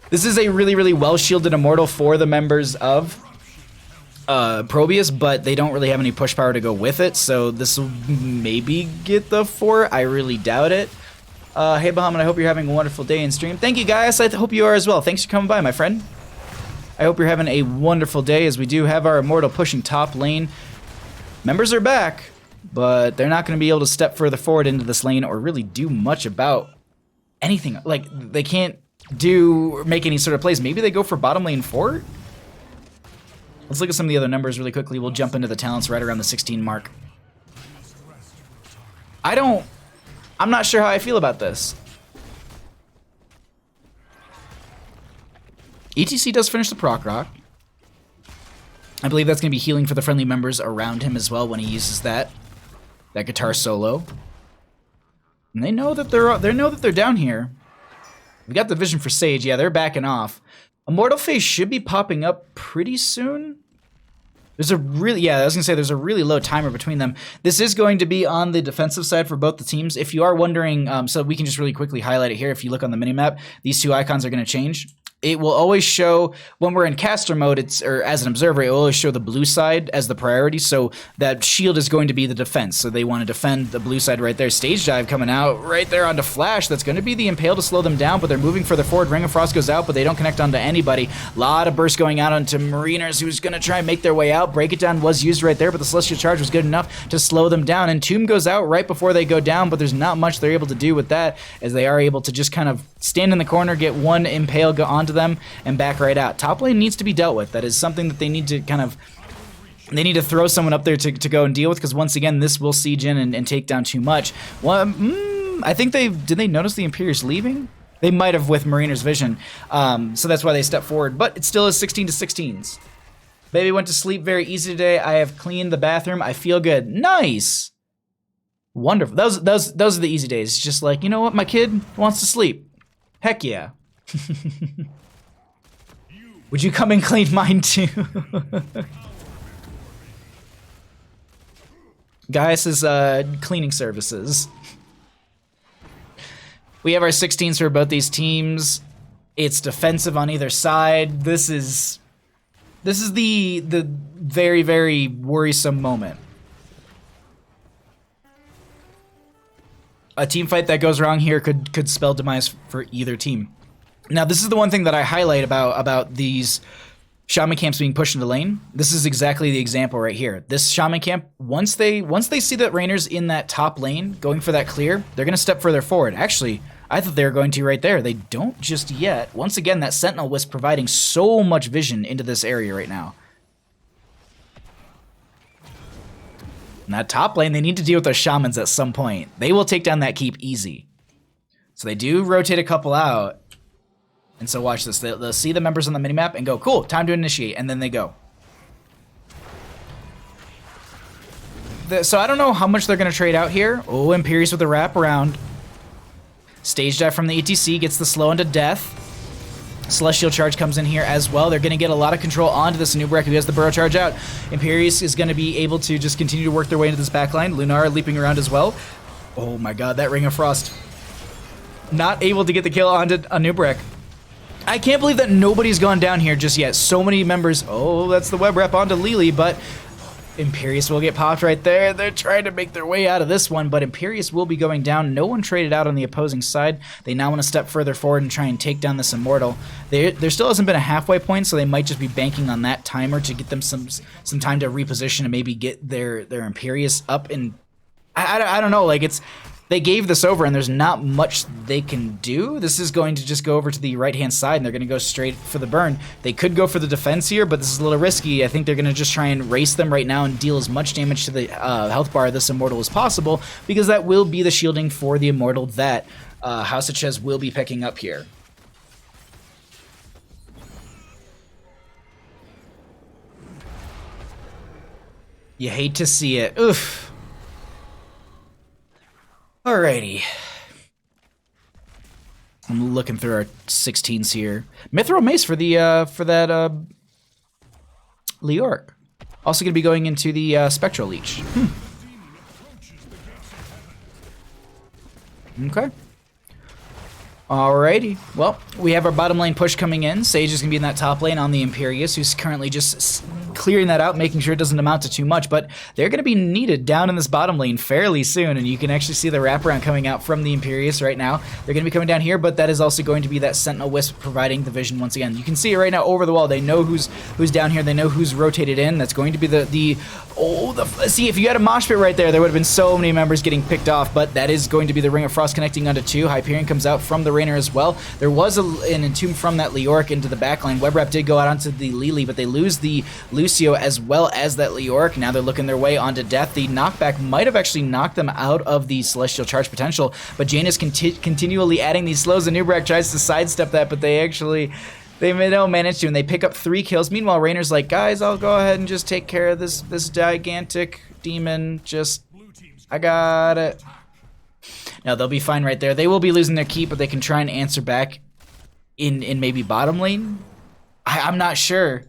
This is a really, really well-shielded Immortal for the members of ProBUs, but they don't really have any push power to go with it, so this will maybe get the 4. I really doubt it. Hey, Bahamut, I hope you're having a wonderful day in stream. Thank you, guys. I hope you are as well. Thanks for coming by, my friend. I hope you're having a wonderful day, as we do have our Immortal pushing top lane. Members are back, but they're not going to be able to step further forward into this lane or really do much about anything. Like, they can't make any sort of plays. Maybe they go for bottom lane fort? Let's look at some of the other numbers really quickly. We'll jump into the talents right around the 16 mark. I'm not sure how I feel about this. ETC does finish the proc rock. I believe that's going to be healing for the friendly members around him as well when he uses that guitar solo. And they know that they're down here. We got the vision for Sage. Yeah, they're backing off. Immortal phase should be popping up pretty soon. There's a really, I was gonna say there's a really low timer between them. This is going to be on the defensive side for both the teams. If you are wondering, so we can just really quickly highlight it here. If you look on the minimap, these two icons are going to change. It will always show, when we're in caster mode, or as an observer, it will always show the blue side as the priority, so that shield is going to be the defense. So they want to defend the blue side right there. Stage dive coming out right there onto Flash. That's going to be the Impale to slow them down, but they're moving further forward. Ring of Frost goes out, but they don't connect onto anybody. A lot of bursts going out onto Mariners, who's going to try and make their way out. Break It Down was used right there, but the Celestial Charge was good enough to slow them down. And Tomb goes out right before they go down, but there's not much they're able to do with that, as they are able to just kind of stand in the corner, get one Impale go onto them, and back right out. Top lane needs to be dealt with. That is something that they need to they need to throw someone up there to go and deal with, because once again, this will siege in and take down too much. Well, I think did they notice the Imperius leaving? They might have with Mariner's vision, so that's why they stepped forward, but it still is 16 to 16s. Baby went to sleep very easy today. I have cleaned the bathroom. I feel good. Nice. Wonderful. Those are the easy days. It's just like, you know what, my kid wants to sleep. Heck yeah. Would you come and clean mine too? Guys is cleaning services. We have our 16s for both these teams. It's defensive on either side. This is the very, very worrisome moment. A team fight that goes wrong here could spell demise for either team. Now, this is the one thing that I highlight about these shaman camps being pushed into lane. This is exactly the example right here. This shaman camp, once they see that Rainer's in that top lane going for that clear, they're going to step further forward. Actually, I thought they were going to right there. They don't just yet. Once again, that Sentinel Wisp providing so much vision into this area right now. In that top lane, they need to deal with those shamans at some point. They will take down that keep easy. So they do rotate a couple out. And so watch this. They'll see the members on the minimap and go, cool, time to initiate. And then they go. So I don't know how much they're going to trade out here. Oh, Imperius with the wrap around. Stage dive from the ETC gets the slow into death. Celestial Charge comes in here as well. They're going to get a lot of control onto this Anubarak who has the Burrow Charge out. Imperius is going to be able to just continue to work their way into this backline. Lunara leaping around as well. Oh my god, that Ring of Frost. Not able to get the kill onto Anubarak. I can't believe that nobody's gone down here just yet. So many members. Oh, that's the web wrap onto Lily, but Imperius will get popped right there. They're trying to make their way out of this one, but Imperius will be going down. No one traded out on the opposing side. They now want to step further forward and try and take down this Immortal. There still hasn't been a halfway point, so they might just be banking on that timer to get them some time to reposition and maybe get their Imperius up. And I don't know, like they gave this over, and there's not much they can do. This is going to just go over to the right-hand side, and they're going to go straight for the burn. They could go for the defense here, but this is a little risky. I think they're going to just try and race them right now and deal as much damage to the health bar of this Immortal as possible, because that will be the shielding for the Immortal that House of Chez will be picking up here. You hate to see it. Oof. Alrighty. I'm looking through our 16s here. Mithril Mace for the for that Leoric. Also going to be going into the Spectral Leech. Okay. Alrighty. Well, we have our bottom lane push coming in. Sage is going to be in that top lane on the Imperius, who's currently just clearing that out, making sure it doesn't amount to too much, but they're going to be needed down in this bottom lane fairly soon, and you can actually see the wraparound coming out from the Imperius right now. They're going to be coming down here, but that is also going to be that Sentinel Wisp providing the vision once again. You can see it right now over the wall. They know who's down here. They know who's rotated in. That's going to be see, if you had a mosh pit right there, there would have been so many members getting picked off, but that is going to be the Ring of Frost connecting onto 2. Hyperion comes out from the Rainer as well. There was an Entomb from that Leoric into the backline. Webrap did go out onto the Lily, but they lose the Lucio as well as that Leoric. Now they're looking their way onto death. The knockback might have actually knocked them out of the Celestial Charge potential, but Jane is continually adding these slows, and Nubrak tries to sidestep that, but they don't manage to, and they pick up 3 kills. Meanwhile, Rainer's like, guys, I'll go ahead and just take care of this gigantic demon. I got it. No, they'll be fine right there. They will be losing their keep, but they can try and answer back in maybe bottom lane. I'm not sure.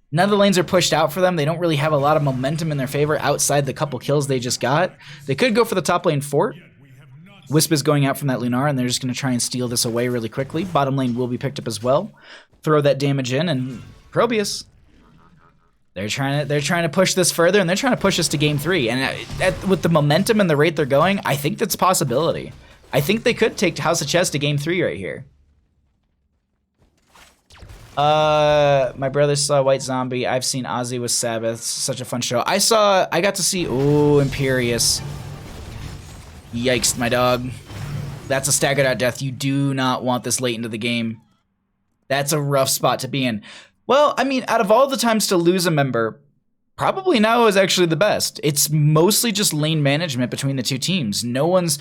None of the lanes are pushed out for them. They don't really have a lot of momentum in their favor outside the couple kills they just got. They could go for the top lane fort. Wisp is going out from that Lunar, and they're just going to try and steal this away really quickly. Bottom lane will be picked up as well. Throw that damage in, and ProBUs. They're trying to push this further, and they're trying to push us to game 3. And with the momentum and the rate they're going, I think that's a possibility. I think they could take House of Chez to game 3 right here. My brother saw White Zombie. I've seen Ozzy with Sabbath. Such a fun show. I got to see, ooh, Imperius. Yikes, my dog. That's a staggered out death. You do not want this late into the game. That's a rough spot to be in. Well, I mean, out of all the times to lose a member, probably now is actually the best. It's mostly just lane management between the two teams. No one's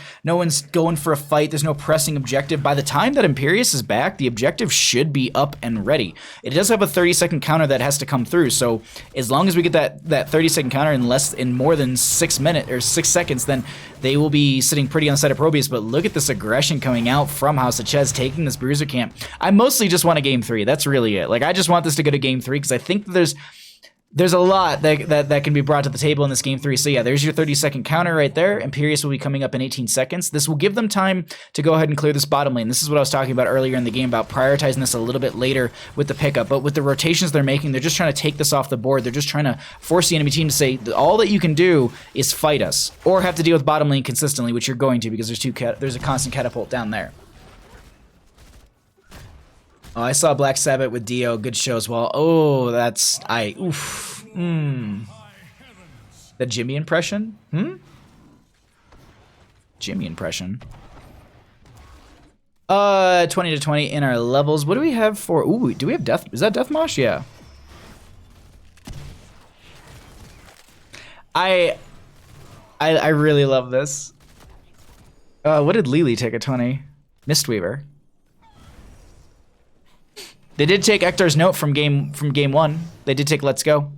going for a fight. There's no pressing objective. By the time that Imperius is back, the objective should be up and ready. It does have a 30-second counter that has to come through. So as long as we get that 30-second counter in more than 6 minutes or 6 seconds, then they will be sitting pretty on the side of ProBUs. But look at this aggression coming out from House of Chez, taking this Bruiser camp. I mostly just want a game 3. That's really it. Like, I just want this to go to game 3 because I think that there's a lot that can be brought to the table in this game 3. So yeah, there's your 30-second counter right there. Imperius will be coming up in 18 seconds. This will give them time to go ahead and clear this bottom lane. This is what I was talking about earlier in the game about prioritizing this a little bit later with the pickup. But with the rotations they're making, they're just trying to take this off the board. They're just trying to force the enemy team to say, all that you can do is fight us or have to deal with bottom lane consistently, which you're going to because there's a constant catapult down there. Oh, I saw Black Sabbath with Dio. Good show as well. Oh, oof. The Jimmy impression? Jimmy impression. 20 to 20 in our levels. What do we have for... Ooh, do we have Death... Is that Death Mosh? Yeah. I really love this. What did Lily take at 20? Mistweaver. They did take Ektar's note from game 1. They did take Let's Go.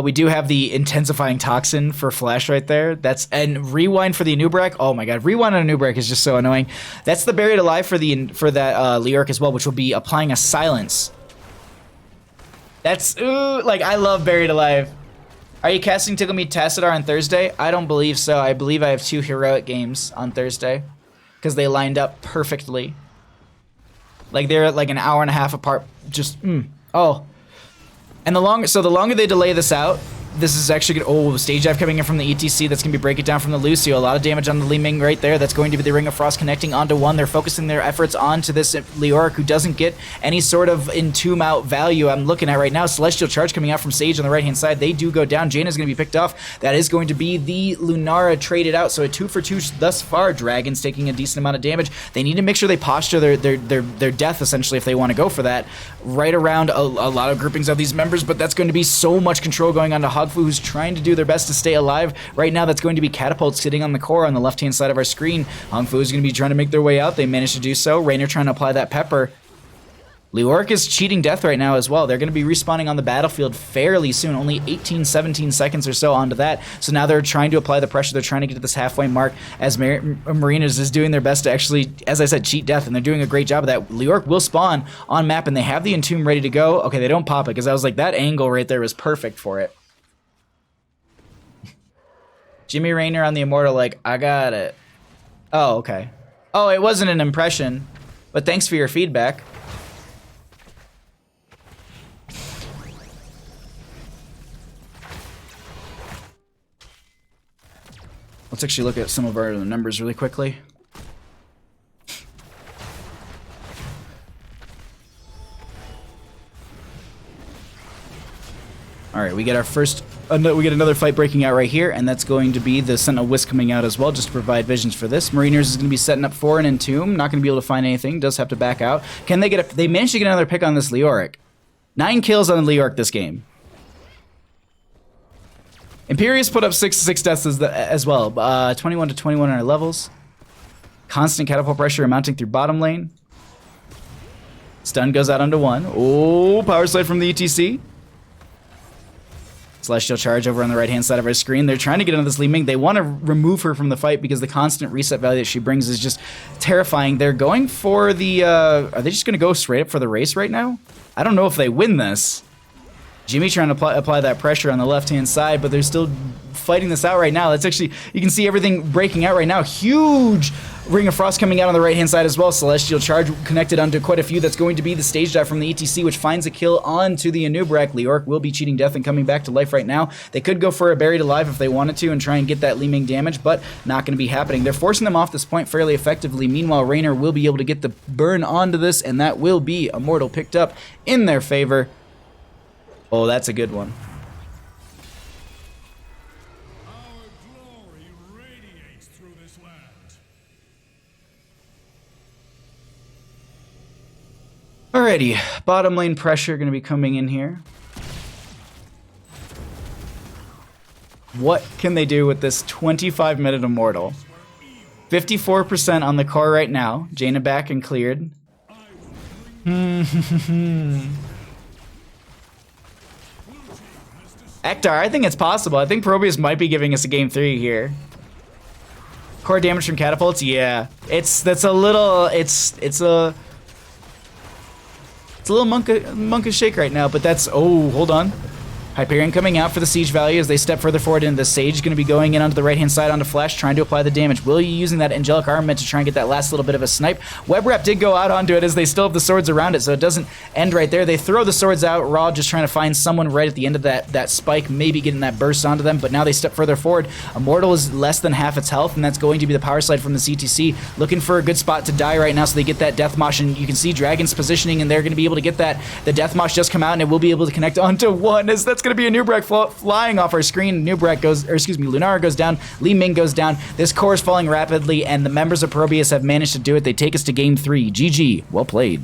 We do have the intensifying toxin for Flash right there. And rewind for the Anubrak. Oh my god, rewind on Anubrak is just so annoying. That's the Buried Alive for that Leoric as well, which will be applying a silence. That's like I love Buried Alive. Are you casting Tickle Me Tassadar on Thursday? I don't believe so. I believe I have 2 heroic games on Thursday because they lined up perfectly. Like they're like an hour and a half apart. Just oh, and the longer they delay this out, This is actually good. Oh, stage dive coming in from the ETC. That's going to be break it down from the Lucio. A lot of damage on the Li Ming right there. That's going to be the Ring of Frost connecting onto one. They're focusing their efforts onto this Leoric, who doesn't get any sort of entomb out value. I'm looking at right now. Celestial Charge coming out from Sage on the right-hand side. They do go down. Jaina's going to be picked off. That is going to be the Lunara traded out. So a 2-for-2 thus far. Dragon's taking a decent amount of damage. They need to make sure they posture their death, essentially, if they want to go for that. Right around a lot of groupings of these members, but that's going to be so much control going on to Hogfu, who's trying to do their best to stay alive. Right now, that's going to be Catapult sitting on the core on the left-hand side of our screen. Hongfu is going to be trying to make their way out. They managed to do so. Raynor trying to apply that pepper. Leoric is cheating death right now as well. They're going to be respawning on the battlefield fairly soon, only 18, 17 seconds or so onto that. So now they're trying to apply the pressure. They're trying to get to this halfway mark as Marinas is doing their best to actually, as I said, cheat death, and they're doing a great job of that. Leoric will spawn on map, and they have the Entomb ready to go. Okay, they don't pop it, because I was like, that angle right there was perfect for it. Jimmy Raynor on the Immortal, like, I got it. Oh, okay. Oh, it wasn't an impression, but thanks for your feedback. Let's actually look at some of our numbers really quickly. All right, we get our first. We get another fight breaking out right here, and that's going to be the Sentinel Wisp coming out as well, just to provide visions for this. Mariners is going to be setting up for an Entomb. Not going to be able to find anything. Does have to back out. Can they get? They managed to get another pick on this Leoric. 9 kills on Leoric this game. Imperius put up 6 deaths as well. 21 to 21 on our levels. Constant catapult pressure mounting through bottom lane. Stun goes out onto one. Oh, power slide from the ETC. Celestial Charge over on the right-hand side of our screen. They're trying to get into this Li Ming. They want to remove her from the fight because the constant reset value that she brings is just terrifying. They're going for the... are they just going to go straight up for the race right now? I don't know if they win this. Jimmy trying to apply that pressure on the left-hand side, but they're still fighting this out right now. That's actually... You can see everything breaking out right now. Huge Ring of Frost coming out on the right-hand side as well. Celestial Charge connected onto quite a few. That's going to be the stage dive from the ETC, which finds a kill onto the Anubrak. Leoric will be cheating death and coming back to life right now. They could go for a buried alive if they wanted to and try and get that Li Ming damage, but not going to be happening. They're forcing them off this point fairly effectively. Meanwhile, Raynor will be able to get the burn onto this, and that will be Immortal picked up in their favor. Oh, that's a good one. Our glory radiates through this land. Alrighty, bottom lane pressure going to be coming in here. What can they do with this 25-minute Immortal? 54% on the core right now. Jaina back and cleared. Ektar, I think it's possible. I think ProBUs might be giving us a game 3 here. Core damage from catapults, yeah. It's a little monkish shake right now, but that's hold on. Hyperion coming out for the siege value as they step further forward into the Sage. Going to be going in onto the right-hand side onto Flash, trying to apply the damage. Will you using that Angelic Armament to try and get that last little bit of a snipe? Web Wrap did go out onto it as they still have the swords around it, so it doesn't end right there. They throw the swords out raw, just trying to find someone right at the end of that spike, maybe getting that burst onto them, but now they step further forward. Immortal is less than half its health, and that's going to be the power slide from the CTC. Looking for a good spot to die right now so they get that Death Mosh, and you can see Dragon's positioning, and they're going to be able to get that. The Death Mosh just come out, and it will be able to connect onto one, as that's going to be a Nubrak flying off our screen. Nubrak goes, or excuse me, Lunara goes down, Li Ming goes down. This core is falling rapidly, and the members of ProBUs have managed to do it. They take us to game 3. GG. Well played.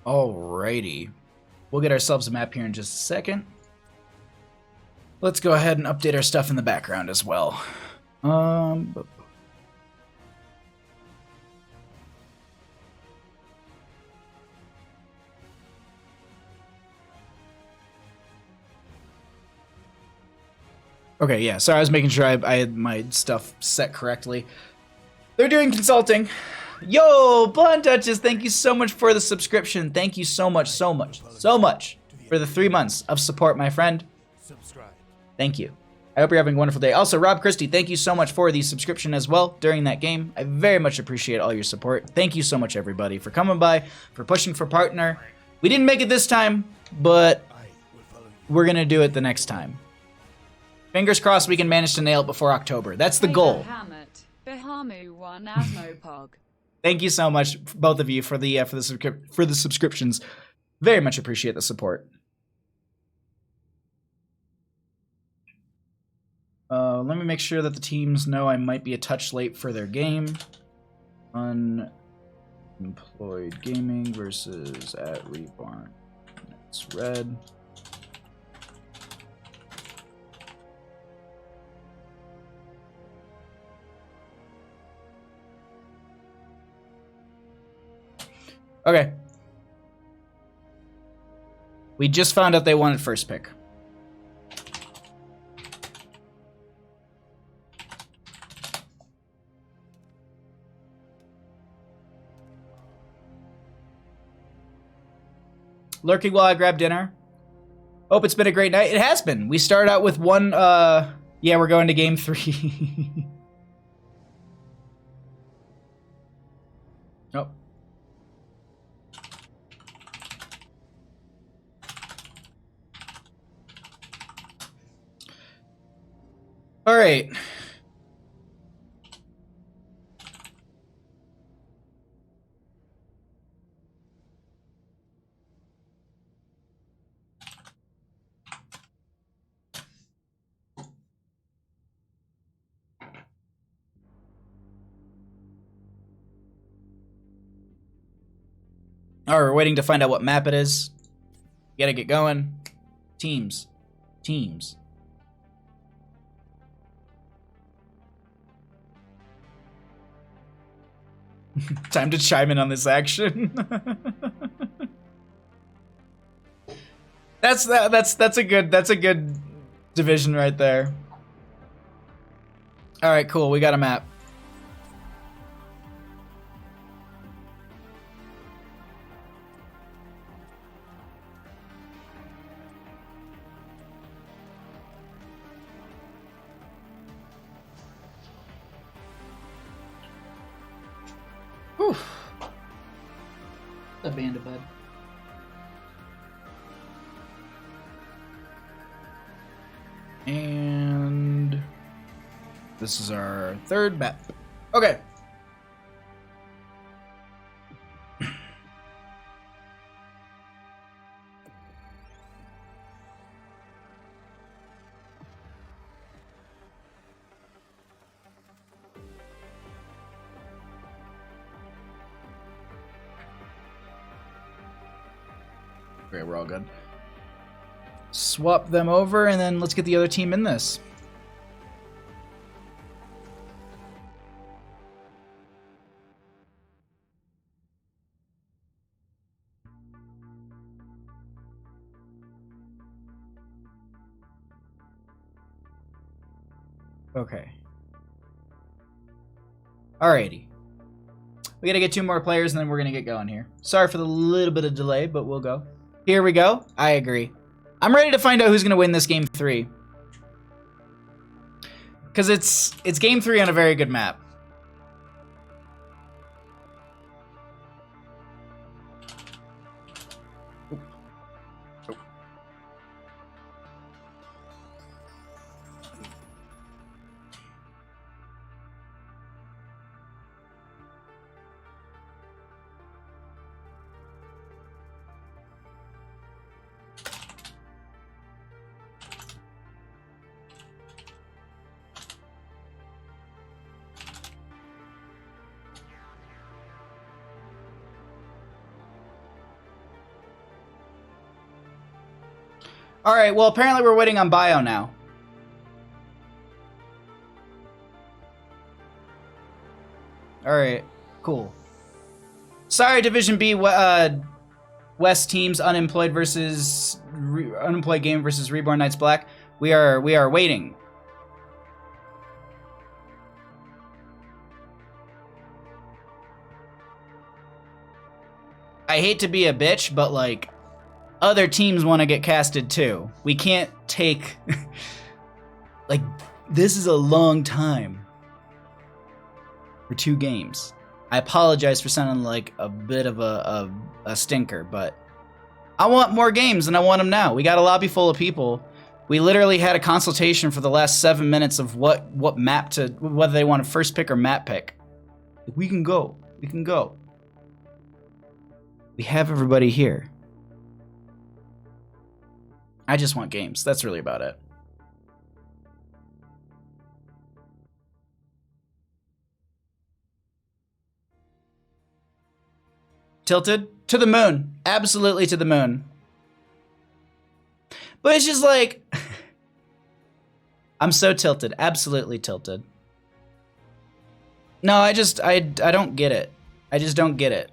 Alrighty. We'll get ourselves a map here in just a second. Let's go ahead and update our stuff in the background as well. Okay, yeah, sorry, I was making sure I had my stuff set correctly. They're doing consulting. Yo, Blonde Duchess, thank you so much for the subscription. Thank you so much for the 3 months of support, my friend. Subscribe. Thank you. I hope you're having a wonderful day. Also, Rob Christie, thank you so much for the subscription as well during that game. I very much appreciate all your support. Thank you so much, everybody, for coming by, for pushing for partner. We didn't make it this time, but we're going to do it the next time. Fingers crossed we can manage to nail it before October. That's the goal. Thank you so much, both of you, for the subscriptions. Very much appreciate the support. Let me make sure that the teams know I might be a touch late for their game. Unemployed Gaming versus at Reborn. It's red. Okay. We just found out they wanted first pick. Lurking while I grab dinner. Hope it's been a great night. It has been. We started out with one, yeah, we're going to game 3. Oh. All right. All right, we're waiting to find out what map it is. Gotta get going. Teams. Teams. Time to chime in on this action. That's a good division right there. All right, cool. We got a map. Whew. A band of bud. And this is our third map. Okay. Okay, we're all good. Swap them over, and then let's get the other team in this. Okay. Alrighty. We gotta get 2 more players, and then we're gonna get going here. Sorry for the little bit of delay, but we'll go. Here we go. I agree. I'm ready to find out who's gonna win this game 3. Because it's game 3 on a very good map. All right, well, apparently we're waiting on Bio now. All right, cool. Sorry, Division B West teams, unemployed versus unemployed game versus Reborn Knights Black. We are waiting. I hate to be a bitch, but like, other teams want to get casted too. We can't take like, this is a long time for 2 games. I apologize for sounding like a bit of a stinker, but I want more games and I want them now. We got a lobby full of people. We literally had a consultation for the last 7 minutes of what map to, whether they want to first pick or map pick. We can go. We can go. We have everybody here. I just want games. That's really about it. Tilted? To the moon. Absolutely to the moon. But it's just like... I'm so tilted. Absolutely tilted. No, I don't get it. I just don't get it.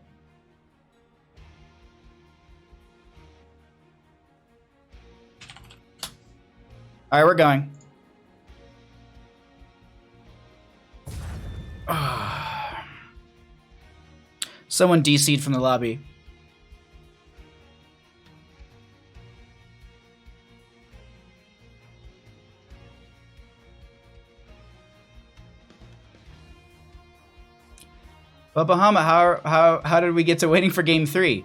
All right, we're going. Someone DC'd from the lobby. But Bahama, how did we get to waiting for game 3?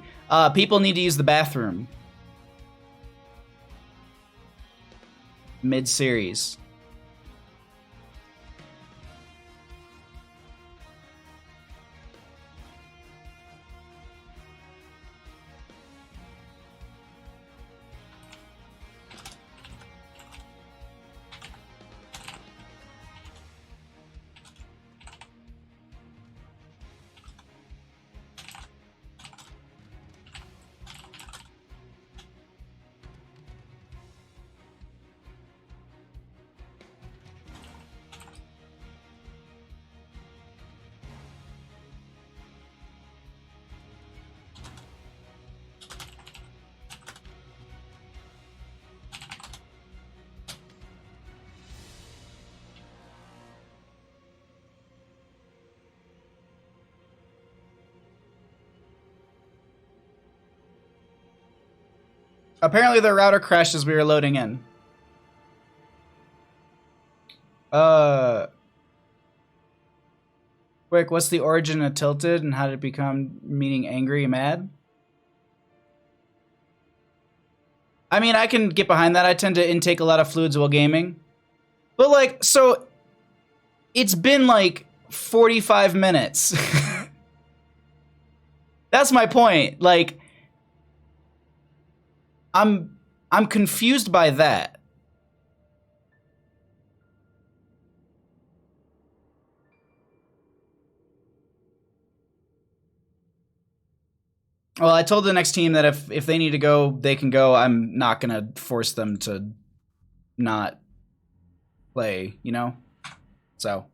People need to use the bathroom. Mid-series. Apparently the router crashed as we were loading in. Quick, what's the origin of tilted and how did it become meaning angry and mad? I mean, I can get behind that. I tend to intake a lot of fluids while gaming. But like, so it's been like 45 minutes. That's my point. Like, I'm confused by that. Well, I told the next team that if they need to go, they can go. I'm not gonna force them to not play, you know? So,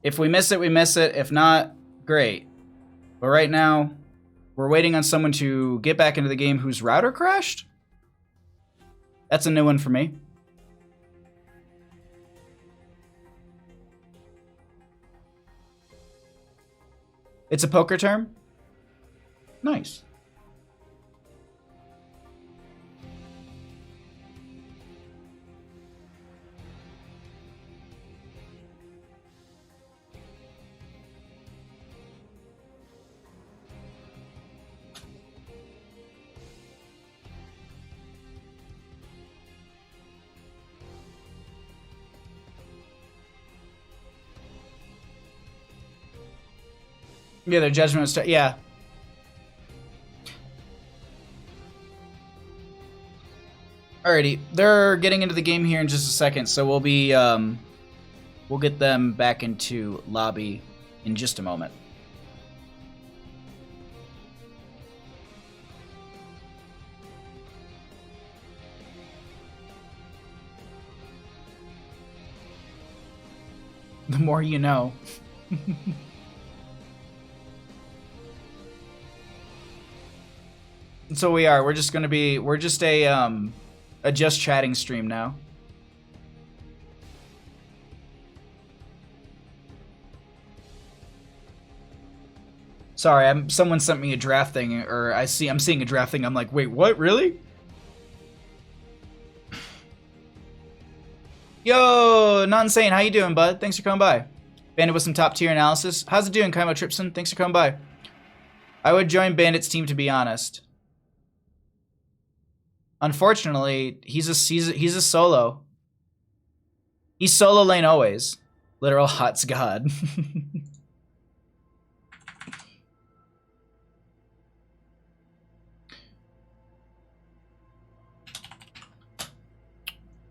if we miss it, we miss it. If not, great. But right now, we're waiting on someone to get back into the game whose router crashed? That's a new one for me. It's a poker term? Nice. Yeah, their judgment was... Yeah. Alrighty, they're getting into the game here in just a second, so we'll be, we'll get them back into lobby in just a moment. The more you know. So we are. We're just gonna be. We're just a just chatting stream now. Sorry, someone sent me a draft thing, or I'm seeing a draft thing. I'm like, wait, what? Really? Yo, not insane. How you doing, bud? Thanks for coming by. Bandit with some top tier analysis. How's it doing, Kaimo Tripson? Thanks for coming by. I would join Bandit's team, to be honest. Unfortunately, he's a solo. He's solo lane always. Literal Hot's God.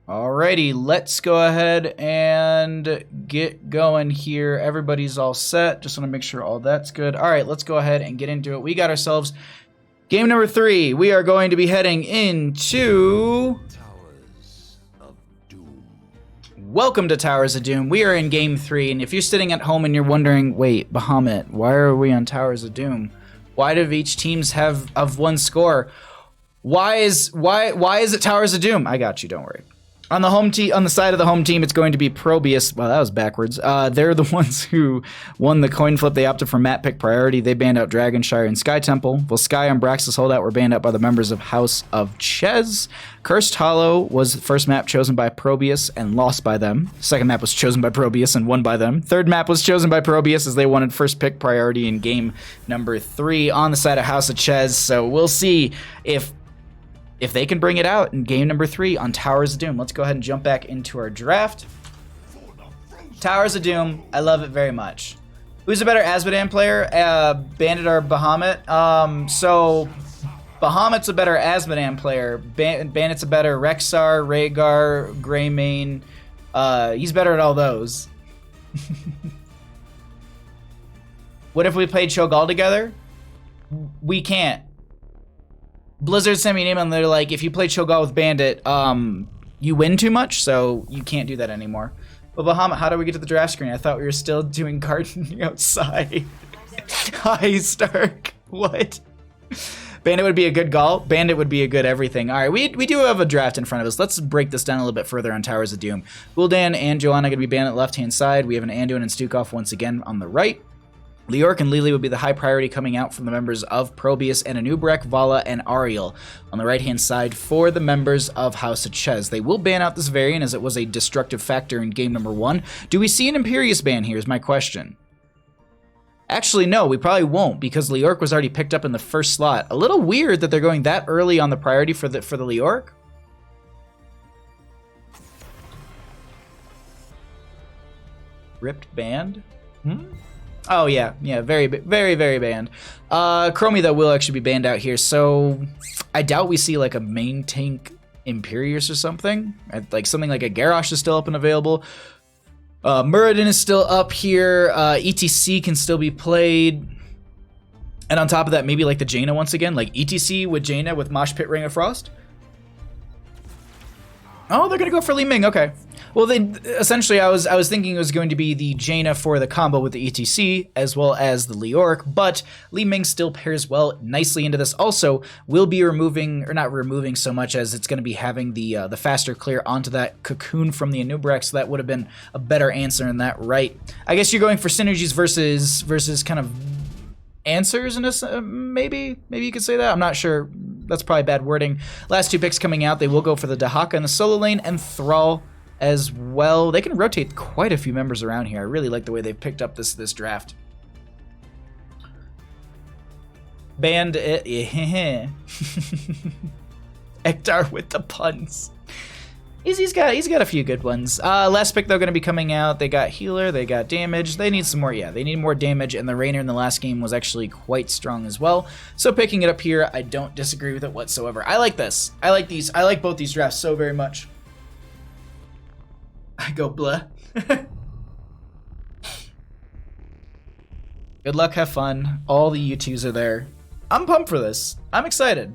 Alrighty, let's go ahead and get going here. Everybody's all set. Just want to make sure all that's good. All right, let's go ahead and get into it. We got ourselves game number 3. We are going to be heading into Towers of Doom. Welcome to Towers of Doom. We are in game 3, and if you're sitting at home and you're wondering, wait, Bahamut, why are we on Towers of Doom? Why do each teams have of one score? Why is it Towers of Doom? I got you, don't worry. On the home team, on the side of the home team, it's going to be ProBUs. Well, that was backwards. They're the ones who won the coin flip. They opted for map pick priority. They banned out Dragonshire and Sky Temple. Well, Sky and Braxis Holdout were banned out by the members of House of Chez. Cursed Hollow was the first map chosen by ProBUs and lost by them. Second map was chosen by ProBUs and won by them. Third map was chosen by ProBUs as they wanted first pick priority in game number 3 on the side of House of Chez. So we'll see if they can bring it out in game number 3 on Towers of Doom. Let's go ahead and jump back into our draft. Towers of Doom, I love it very much. Who's a better Azmodan player, Bandit or Bahamut? So Bahamut's a better Azmodan player. Bandit's a better Rexxar, Rhaegar, Greymane. He's better at all those. What if we played Cho'Gall together? We can't. Blizzard sent me an email and they're like, if you play Cho'Gall with Bandit, you win too much, so you can't do that anymore. But Bahamut, how do we get to the draft screen? I thought we were still doing gardening outside. Hi, Stark. What? Bandit would be a good Gall. Bandit would be a good everything. All right, we do have a draft in front of us. Let's break this down a little bit further on Towers of Doom. Gul'dan and Joanna going to be Bandit left-hand side. We have an Anduin and Stukov once again on the right. Leoric and Lily would be the high priority coming out from the members of ProBUs and Anubrek, Vala, and Ariel on the right-hand side for the members of House of Chez. They will ban out this variant as it was a destructive factor in game number 1. Do we see an Imperius ban here is my question. Actually, no, we probably won't because Leoric was already picked up in the first slot. A little weird that they're going that early on the priority for the Leoric. Ripped banned? Oh, yeah, very banned. Chromie, though, will actually be banned out here, so I doubt we see, like, a main tank Imperius or something. Like, something like a Garrosh is still up and available. Muradin is still up here. ETC can still be played. And on top of that, maybe, like, the Jaina once again. Like, ETC with Jaina with Mosh Pit Ring of Frost. Oh, they're gonna go for Li Ming, okay. Well, they essentially, I was thinking it was going to be the Jaina for the combo with the ETC as well as the Leoric, but Li Ming still pairs well nicely into this. Also, will be removing, or not removing so much as it's going to be having the faster clear onto that cocoon from the Anubrek, so that would have been a better answer in that, right? I guess you're going for synergies versus kind of answers in this, maybe you could say that. I'm not sure. That's probably bad wording. Last 2 picks coming out, they will go for the Dahaka in the solo lane and Thrall as well. They can rotate quite a few members around here. I really like the way they've picked up this draft. Banned it. Ektar with the puns. He's got a few good ones. Last pick though going to be coming out. They got healer, they got damage. They need some more. Yeah, they need more damage. And the Rainer in the last game was actually quite strong as well. So picking it up here, I don't disagree with it whatsoever. I like this. I like these. I like both these drafts so very much. I go blah. Good luck, have fun. All the U2s are there. I'm pumped for this. I'm excited.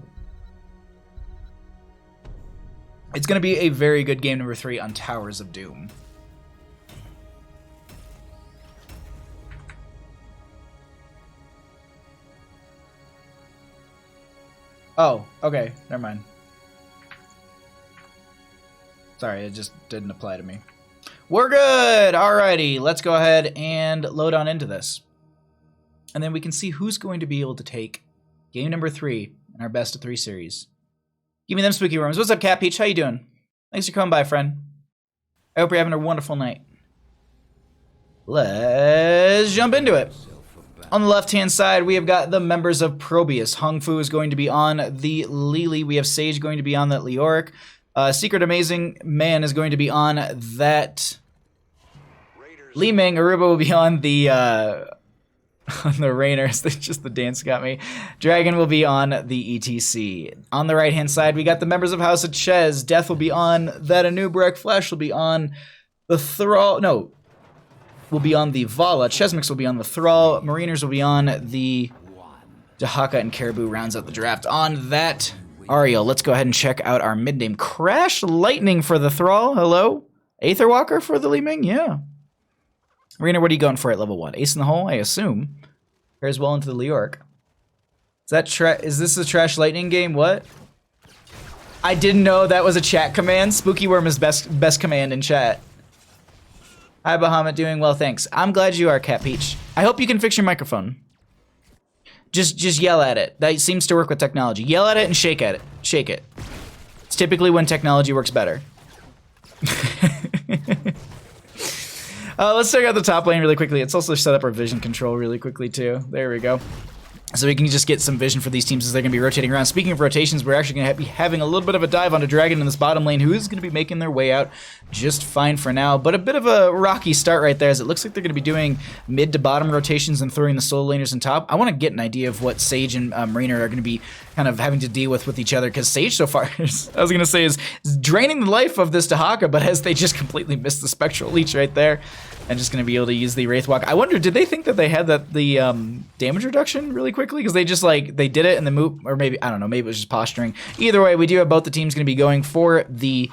It's going to be a very good game number 3 on Towers of Doom. Oh, okay. Never mind. Sorry, it just didn't apply to me. We're good! Alrighty, let's go ahead and load on into this. And then we can see who's going to be able to take game number 3 in our best of 3 series. Give me them spooky worms. What's up, Cat Peach? How you doing? Thanks for coming by, friend. I hope you're having a wonderful night. Let's jump into it. On the left-hand side, we have got the members of ProBUs. Hung Fu is going to be on the Lily. We have Sage going to be on that Leoric. Secret Amazing Man is going to be on that Li Ming. Aruba will be on the Rainers. Just the dance got me. Dragon will be on the ETC. On the right-hand side, we got the members of House of Chez. Death will be on that Anubarak. Flash will be on the Thrall. No, will be on the Vala. Chesmix will be on the Thrall. Mariners will be on the Dahaka, and Caribou rounds out the draft on that Ariel. Let's go ahead and check out our mid-name. Crash Lightning for the Thrall. Hello. Aetherwalker for the Li Ming. Yeah. Marina, what are you going for at level 1? Ace in the hole, I assume. Pairs well into the Leoric. Is this a Trash Lightning game? What? I didn't know that was a chat command. Spooky Worm is best command in chat. Hi, Bahamut. Doing well, thanks. I'm glad you are, Cat Peach. I hope you can fix your microphone. Just yell at it. That seems to work with technology. Yell at it and shake at it. Shake it. It's typically when technology works better. Let's check out the top lane really quickly. Let's also set up our vision control really quickly too. There we go. So we can just get some vision for these teams as they're going to be rotating around. Speaking of rotations, we're actually going to be having a little bit of a dive onto Dragon in this bottom lane, who is going to be making their way out just fine for now. But a bit of a rocky start right there, as it looks like they're going to be doing mid to bottom rotations and throwing the solo laners in top. I want to get an idea of what Sage and Marina are going to be kind of having to deal with each other, because Sage so far, I was going to say, is draining the life of this Dahaka, but as they just completely missed the Spectral Leech right there, and just going to be able to use the Wraithwalk. I wonder, did they think that they had the damage reduction really quickly? Because they just, like, they did it and then move, or maybe, I don't know, maybe it was just posturing. Either way, we do have both the teams going to be going for the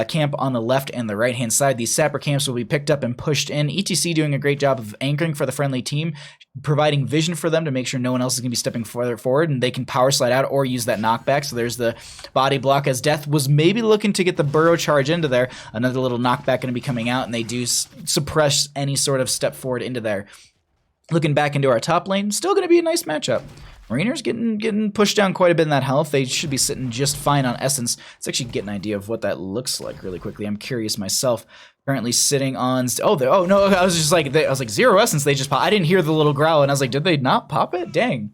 camp on the left and the right-hand side. These sapper camps will be picked up and pushed in. ETC doing a great job of anchoring for the friendly team, providing vision for them to make sure no one else is going to be stepping further forward, and they can power slide out or use that knockback. So there's the body block, as Death was maybe looking to get the burrow charge into there. Another little knockback going to be coming out, and they do suppress any sort of step forward into there. Looking back into our top lane, still going to be a nice matchup. Mariner's getting pushed down quite a bit in that health. They should be sitting just fine on Essence. Let's actually get an idea of what that looks like really quickly. I'm curious myself. Currently sitting on... oh no, I was just like... I was like, 0 Essence, they just pop. I didn't hear the little growl, and I was like, did they not pop it? Dang.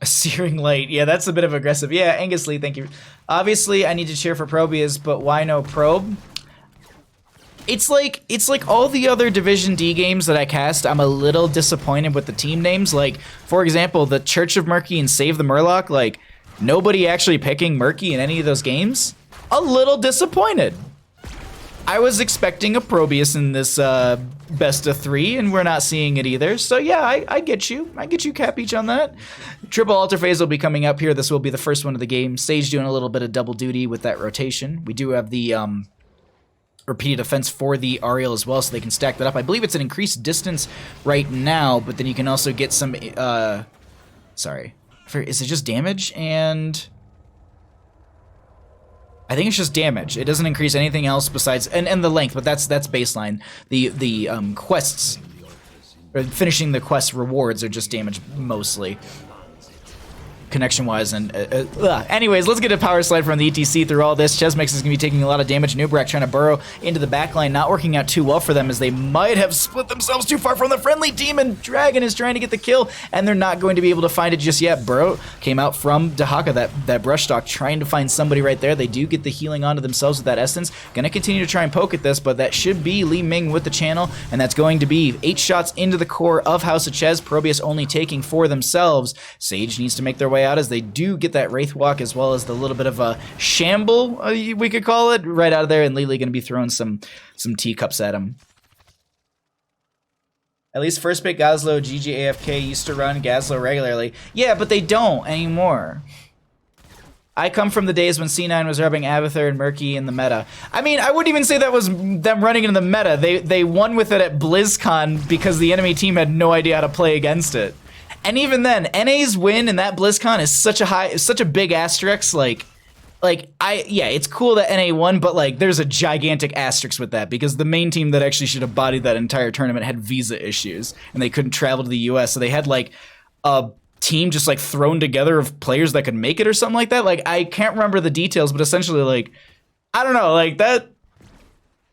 A Searing Light. Yeah, that's a bit of aggressive. Yeah, Angus Lee, thank you. Obviously, I need to cheer for ProBUs, but why no Probe? It's like all the other Division D games that I cast, I'm a little disappointed with the team names. Like, for example, the Church of Murky and Save the Murloc, like, nobody actually picking Murky in any of those games. A little disappointed. I was expecting a ProBUs in this best of 3, and we're not seeing it either. So yeah, I get you. I get you, Cap Peach, on that. Triple Altar Phase will be coming up here. This will be the first one of the game. Sage doing a little bit of double duty with that rotation. We do have the... repeated offense for the Ariel as well, so they can stack that up. I believe it's an increased distance right now, but then you can also get some, sorry. Is it just damage? And I think it's just damage. It doesn't increase anything else besides, and the length, but that's baseline. The quests, or finishing the quest rewards are just damage mostly. Connection-wise, and anyways, let's get a power slide from the ETC through all this. Chesmix is going to be taking a lot of damage. Nubrak trying to burrow into the backline, not working out too well for them, as they might have split themselves too far from the friendly team, and Dragon is trying to get the kill, and they're not going to be able to find it just yet. Burrow came out from Dahaka, that brushstock, trying to find somebody right there. They do get the healing onto themselves with that essence. Gonna continue to try and poke at this, but that should be Li Ming with the channel, and that's going to be 8 shots into the core of House of Chez. ProBUs only taking 4 themselves. Sage needs to make their way out, as they do get that Wraithwalk, as well as the little bit of a shamble, we could call it, right out of there, and Lily going to be throwing some teacups at him. At least first pick Gazlo, GGAFK used to run Gazlo regularly. Yeah, but they don't anymore. I come from the days when C9 was rubbing Abathur and Murky in the meta. I mean, I wouldn't even say that was them running into the meta. They won with it at BlizzCon because the enemy team had no idea how to play against it. And even then, NA's win in that BlizzCon is such a big asterisk. Yeah, it's cool that NA won, but like, there's a gigantic asterisk with that because the main team that actually should have bodied that entire tournament had visa issues and they couldn't travel to the US, so they had like a team just like thrown together of players that could make it or something like that. Like, I can't remember the details, but essentially, like, I don't know, like that.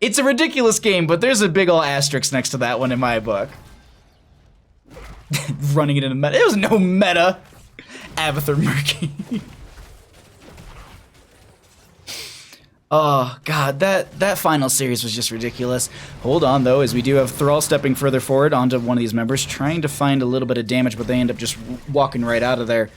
It's a ridiculous game, but there's a big ol' asterisk next to that one in my book. Running it in a meta. It was no meta. Abathur Murky. Oh, God, that final series was just ridiculous. Hold on, though, as we do have Thrall stepping further forward onto one of these members, trying to find a little bit of damage, but they end up just walking right out of there.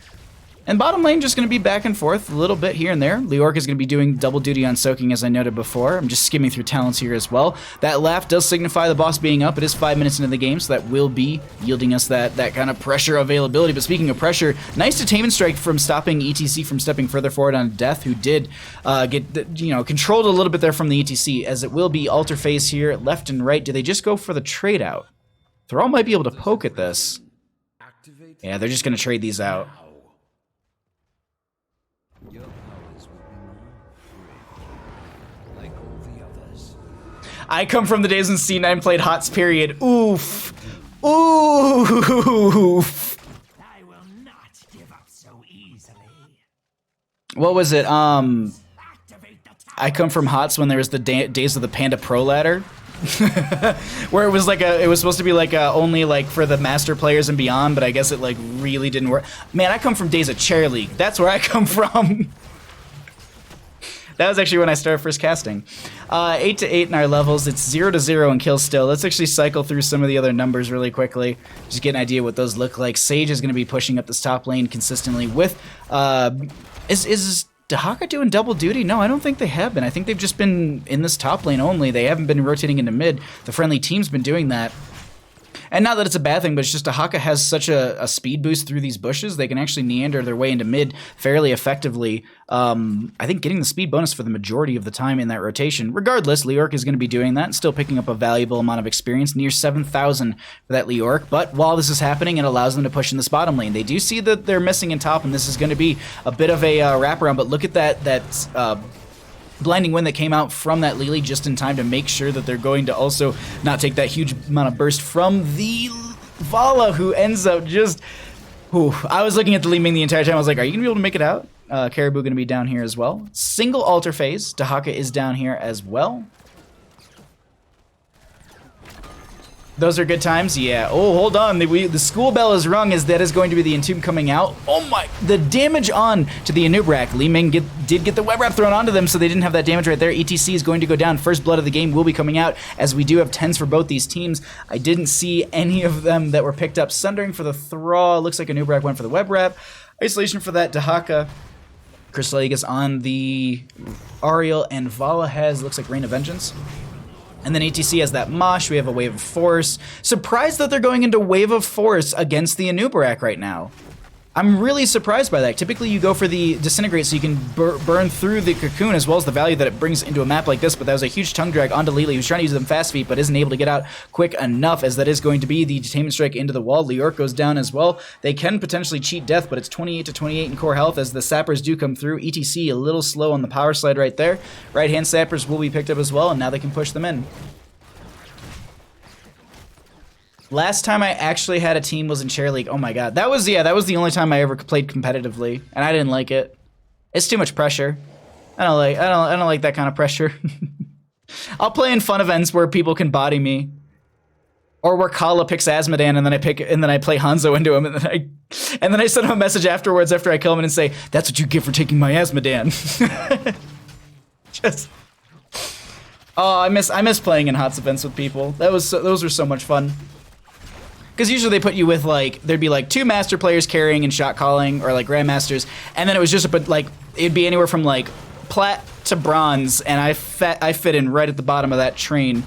And bottom lane just going to be back and forth a little bit here and there. Leoric is going to be doing double duty on soaking, as I noted before. I'm just skimming through talents here as well. That laugh does signify the boss being up. It is 5 minutes into the game, so that will be yielding us that kind of pressure availability. But speaking of pressure, nice detainment strike from stopping ETC from stepping further forward on Death, who did get, controlled a little bit there from the ETC, as it will be alter phase here, left and right. Do they just go for the trade out? Thrall might be able to poke at this. Yeah, they're just going to trade these out. Your powers will be more free, like all the others. I come from the days when C9 played HOTS, period. Oof. Oof. I will not give up so easily. What was it? Activate the I come from HOTS when there was the days of the Panda Pro ladder. Where it was supposed to be like only like for the master players and beyond, but I guess it like really didn't work. Man, I come from days of Chair League. That's where I come from. That was actually when I started first casting. 8 to 8 in our levels. It's 0 to 0 in kills still. Let's actually cycle through some of the other numbers really quickly. Just get an idea what those look like. Sage is going to be pushing up this top lane consistently with is Dahaka doing double duty? No, I don't think they have been. I think they've just been in this top lane only. They haven't been rotating into mid. The friendly team's been doing that. And not that it's a bad thing, but it's just Dahaka has such a speed boost through these bushes. They can actually meander their way into mid fairly effectively. I think getting the speed bonus for the majority of the time in that rotation. Regardless, Leoric is going to be doing that and still picking up a valuable amount of experience, near 7,000 for that Leoric. But while this is happening, it allows them to push in this bottom lane. They do see that they're missing in top, and this is going to be a bit of a wraparound. But look at that blinding wind that came out from that Lily just in time to make sure that they're going to also not take that huge amount of burst from the Vala, who ends up just... I was looking at the Li Ming the entire time. I was like, are you going to be able to make it out? Caribou going to be down here as well. Single altar phase. Dahaka is down here as well. Those are good times, yeah. Oh, hold on. The school bell is rung as that is going to be the Entomb coming out. Oh my, the damage on to the Anubrak. Li Ming did get the web wrap thrown onto them, so they didn't have that damage right there. ETC is going to go down. First blood of the game will be coming out, as we do have 10s for both these teams. I didn't see any of them that were picked up. Sundering for the Thrall. Looks like Anubrak went for the web wrap. Isolation for that Dahaka. Chryslegus on the Ariel, and Vala has, looks like Rain of Vengeance. And then ATC has that Mosh. We have a Wave of Force. Surprised that they're going into Wave of Force against the Anubarak right now. I'm really surprised by that. Typically you go for the Disintegrate so you can burn through the Cocoon as well as the value that it brings into a map like this, but that was a huge tongue drag onto Lily, who's trying to use them fast feet but isn't able to get out quick enough, as that is going to be the Detainment Strike into the wall. Leoric goes down as well. They can potentially cheat death, but it's 28 to 28 in core health as the Sappers do come through. ETC a little slow on the power slide right there. Right-hand Sappers will be picked up as well, and now they can push them in. Last time I actually had a team was in Chair League. Oh my god. That was the only time I ever played competitively, and I didn't like it. It's too much pressure. I don't like that kind of pressure. I'll play in fun events where people can body me. Or where Kala picks Asmodan and then I play Hanzo into him, and then I send him a message afterwards after I kill him and say, "That's what you get for taking my Asmodan." Just oh, I miss playing in HOTS events with people. Those were so much fun. Because usually they put you with, like, there'd be like 2 master players carrying and shot calling, or like grandmasters, and then it was just it'd be anywhere from like plat to bronze, and I fit in right at the bottom of that train,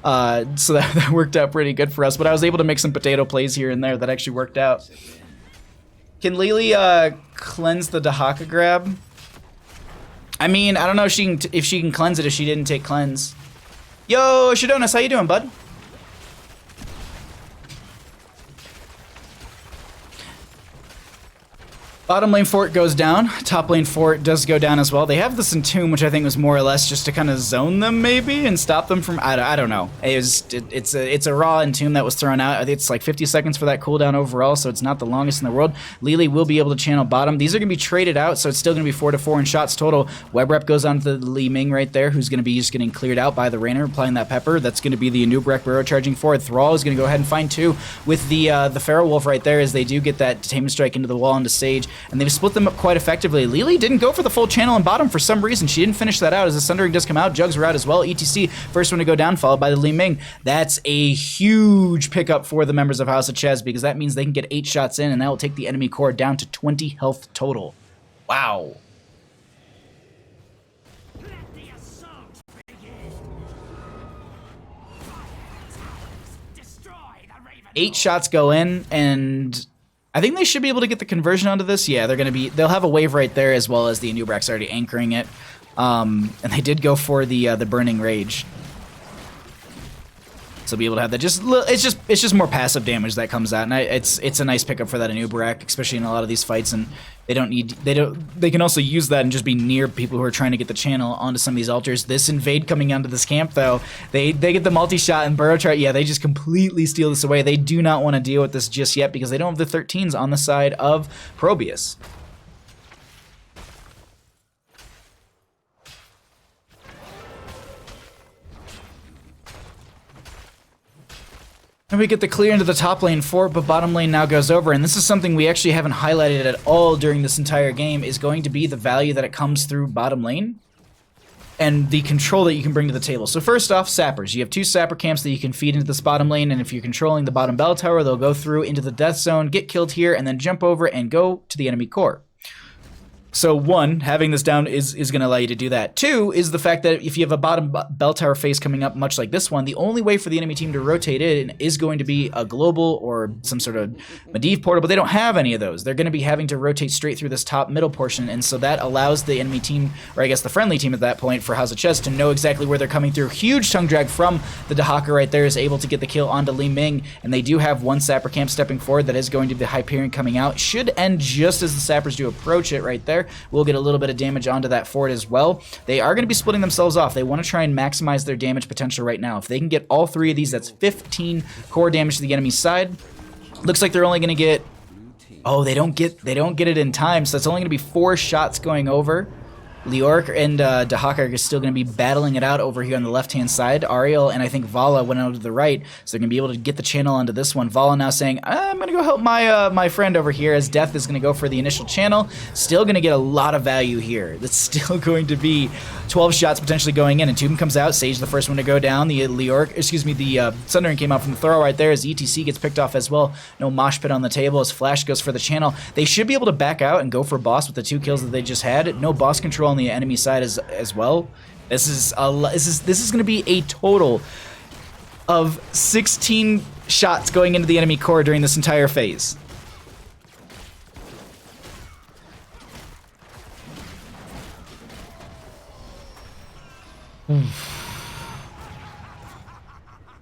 so that worked out pretty good for us. But I was able to make some potato plays here and there that actually worked out. Can Lily cleanse the Dahaka grab? I mean, I don't know if she can cleanse it if she didn't take cleanse. Yo, Shadonis, how you doing, bud? Bottom lane fort goes down. Top lane fort does go down as well. They have this entomb, which I think was more or less just to kind of zone them maybe and stop them from. I don't know. It's a raw entomb that was thrown out. I think it's like 50 seconds for that cooldown overall, so it's not the longest in the world. Lily will be able to channel bottom. These are going to be traded out, so it's still going to be 4-4 in shots total. Web rep goes on to the Li Ming right there, who's going to be just getting cleared out by the Rainer, applying that pepper. That's going to be the Anubarak Burrow charging forward. Thrall is going to go ahead and find two with the Feral Wolf right there, as they do get that Tamer Strike into the wall into Sage, and they've split them up quite effectively. Lily didn't go for the full channel on bottom for some reason. She didn't finish that out as the Sundering does come out. Jugs were out as well. ETC, first one to go down, followed by the Li Ming. That's a huge pickup for the members of House of Chez, because that means they can get 8 shots in, and that will take the enemy core down to 20 health total. Wow. Let the assault begin. Destroy the Raven. 8 shots go in, and I think they should be able to get the conversion onto this. Yeah, they'll have a wave right there, as well as the Anubarak's already anchoring it. And they did go for the Burning Rage. So be able to have that. It's just more passive damage that comes out, and it's a nice pickup for that Anubarak, especially in a lot of these fights. And they can also use that and just be near people who are trying to get the channel onto some of these altars. This invade coming onto this camp though, they get the multi-shot and burrow chart. Yeah, they just completely steal this away. They do not want to deal with this just yet because they don't have the 13s on the side of ProBUs. And we get the clear into the top lane fort, but bottom lane now goes over, and this is something we actually haven't highlighted at all during this entire game, is going to be the value that it comes through bottom lane and the control that you can bring to the table. So first off, sappers. You have 2 sapper camps that you can feed into this bottom lane, and if you're controlling the bottom bell tower, they'll go through into the death zone, get killed here, and then jump over and go to the enemy core. So 1, having this down is going to allow you to do that. 2 is the fact that if you have a bottom bell tower phase coming up much like this one, the only way for the enemy team to rotate in is going to be a global or some sort of Medivh portal, but they don't have any of those. They're going to be having to rotate straight through this top middle portion, and so that allows the enemy team, or I guess the friendly team at that point for House of Chez, to know exactly where they're coming through. Huge tongue drag from the Dahaka right there is able to get the kill onto Li Ming, and they do have 1 sapper camp stepping forward that is going to be the Hyperion coming out. Should end just as the sappers do approach it right there. We'll get a little bit of damage onto that fort as well. They are going to be splitting themselves off. They want to try and maximize their damage potential right now. If they can get all 3 of these, that's 15 core damage to the enemy side. Looks like they're only going to get... Oh, they don't get it in time, so it's only going to be 4 shots going over. Leoric and Dahaka are still going to be battling it out over here on the left-hand side. Ariel and I think Vala went out to the right, so they're going to be able to get the channel onto this one. Vala now saying, I'm going to go help my friend over here, as Death is going to go for the initial channel. Still going to get a lot of value here. That's still going to be 12 shots potentially going in, and Tubin comes out. Sage the first one to go down. The Sundering came out from the throw right there as ETC gets picked off as well. No mosh pit on the table as Flash goes for the channel. They should be able to back out and go for boss with the 2 kills that they just had. No boss control on the enemy side as well. This is going to be a total of 16 shots going into the enemy core during this entire phase.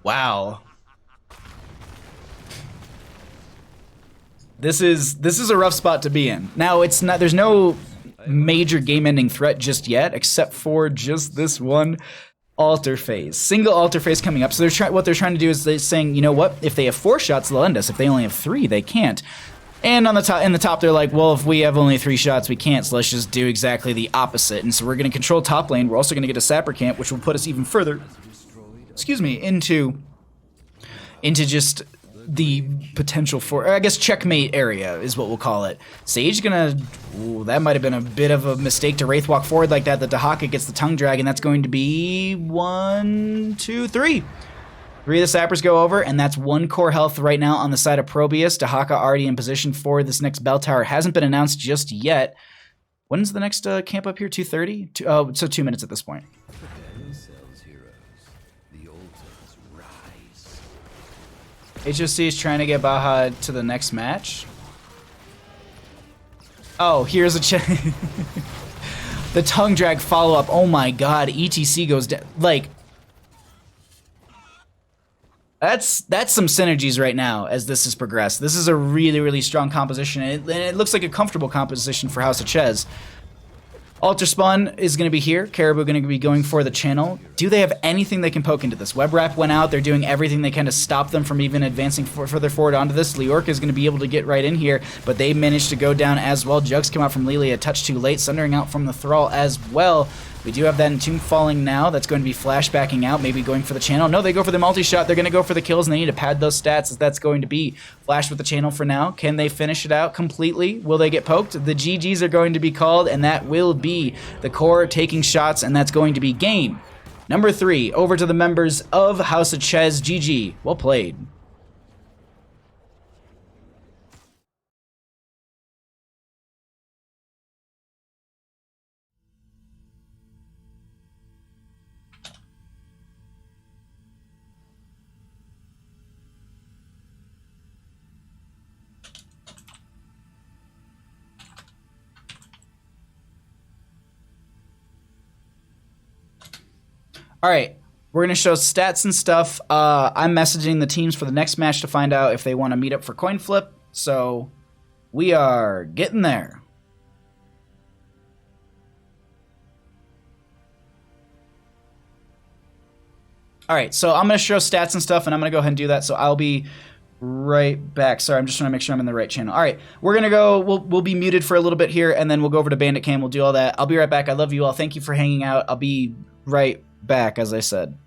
Wow. This is a rough spot to be in. Now there's no major game-ending threat just yet, except for just this one altar phase. Single altar phase coming up. So what they're trying to do is they're saying, you know what? If they have 4 shots, they'll end us. If they only have 3, they can't. And in the top, they're like, well, if we have only 3 shots, we can't, so let's just do exactly the opposite. And so we're going to control top lane. We're also going to get a sapper camp, which will put us even further, into just the potential for, I guess, checkmate area is what we'll call it. Sage gonna, that might have been a bit of a mistake to Wraith walk forward like that. The Dahaka gets the tongue drag, and that's going to be 1, 2, 3. 3 of the sappers go over, and that's 1 core health right now on the side of ProBUs. Dahaka already in position for this next bell tower. Hasn't been announced just yet. When's the next camp up here? 2:30? Oh, so 2 minutes at this point. HOC is trying to get Baja to the next match. Oh, here's a the tongue drag follow-up. Oh my god, ETC goes down. Like, That's some synergies right now as this has progressed. This is a really, really strong composition, and it looks like a comfortable composition for House of Chez. Altar Spawn is going to be here. Caribou going to be going for the channel. Do they have anything they can poke into this? Web Wrap went out. They're doing everything they can to stop them from even advancing further forward onto this. Leorc is going to be able to get right in here, but they managed to go down as well. Jugs come out from Lily a touch too late, sundering out from the Thrall as well. We do have that Entomb falling now. That's going to be flashbacking out, maybe going for the channel. No, they go for the multi-shot. They're going to go for the kills, and they need to pad those stats as that's going to be. Flash with the channel for now. Can they finish it out completely? Will they get poked? The GGs are going to be called, and that will be the core taking shots, and that's going to be game number 3. Over to the members of House of Chez. GG. Well played. All right, we're going to show stats and stuff. I'm messaging the teams for the next match to find out if they want to meet up for coin flip. So we are getting there. All right, so I'm going to show stats and stuff, and I'm going to go ahead and do that. So I'll be right back. Sorry, I'm just trying to make sure I'm in the right channel. All right, we're going to go. We'll be muted for a little bit here, and then we'll go over to Bandit Cam. We'll do all that. I'll be right back. I love you all. Thank you for hanging out. I'll be right back, as I said.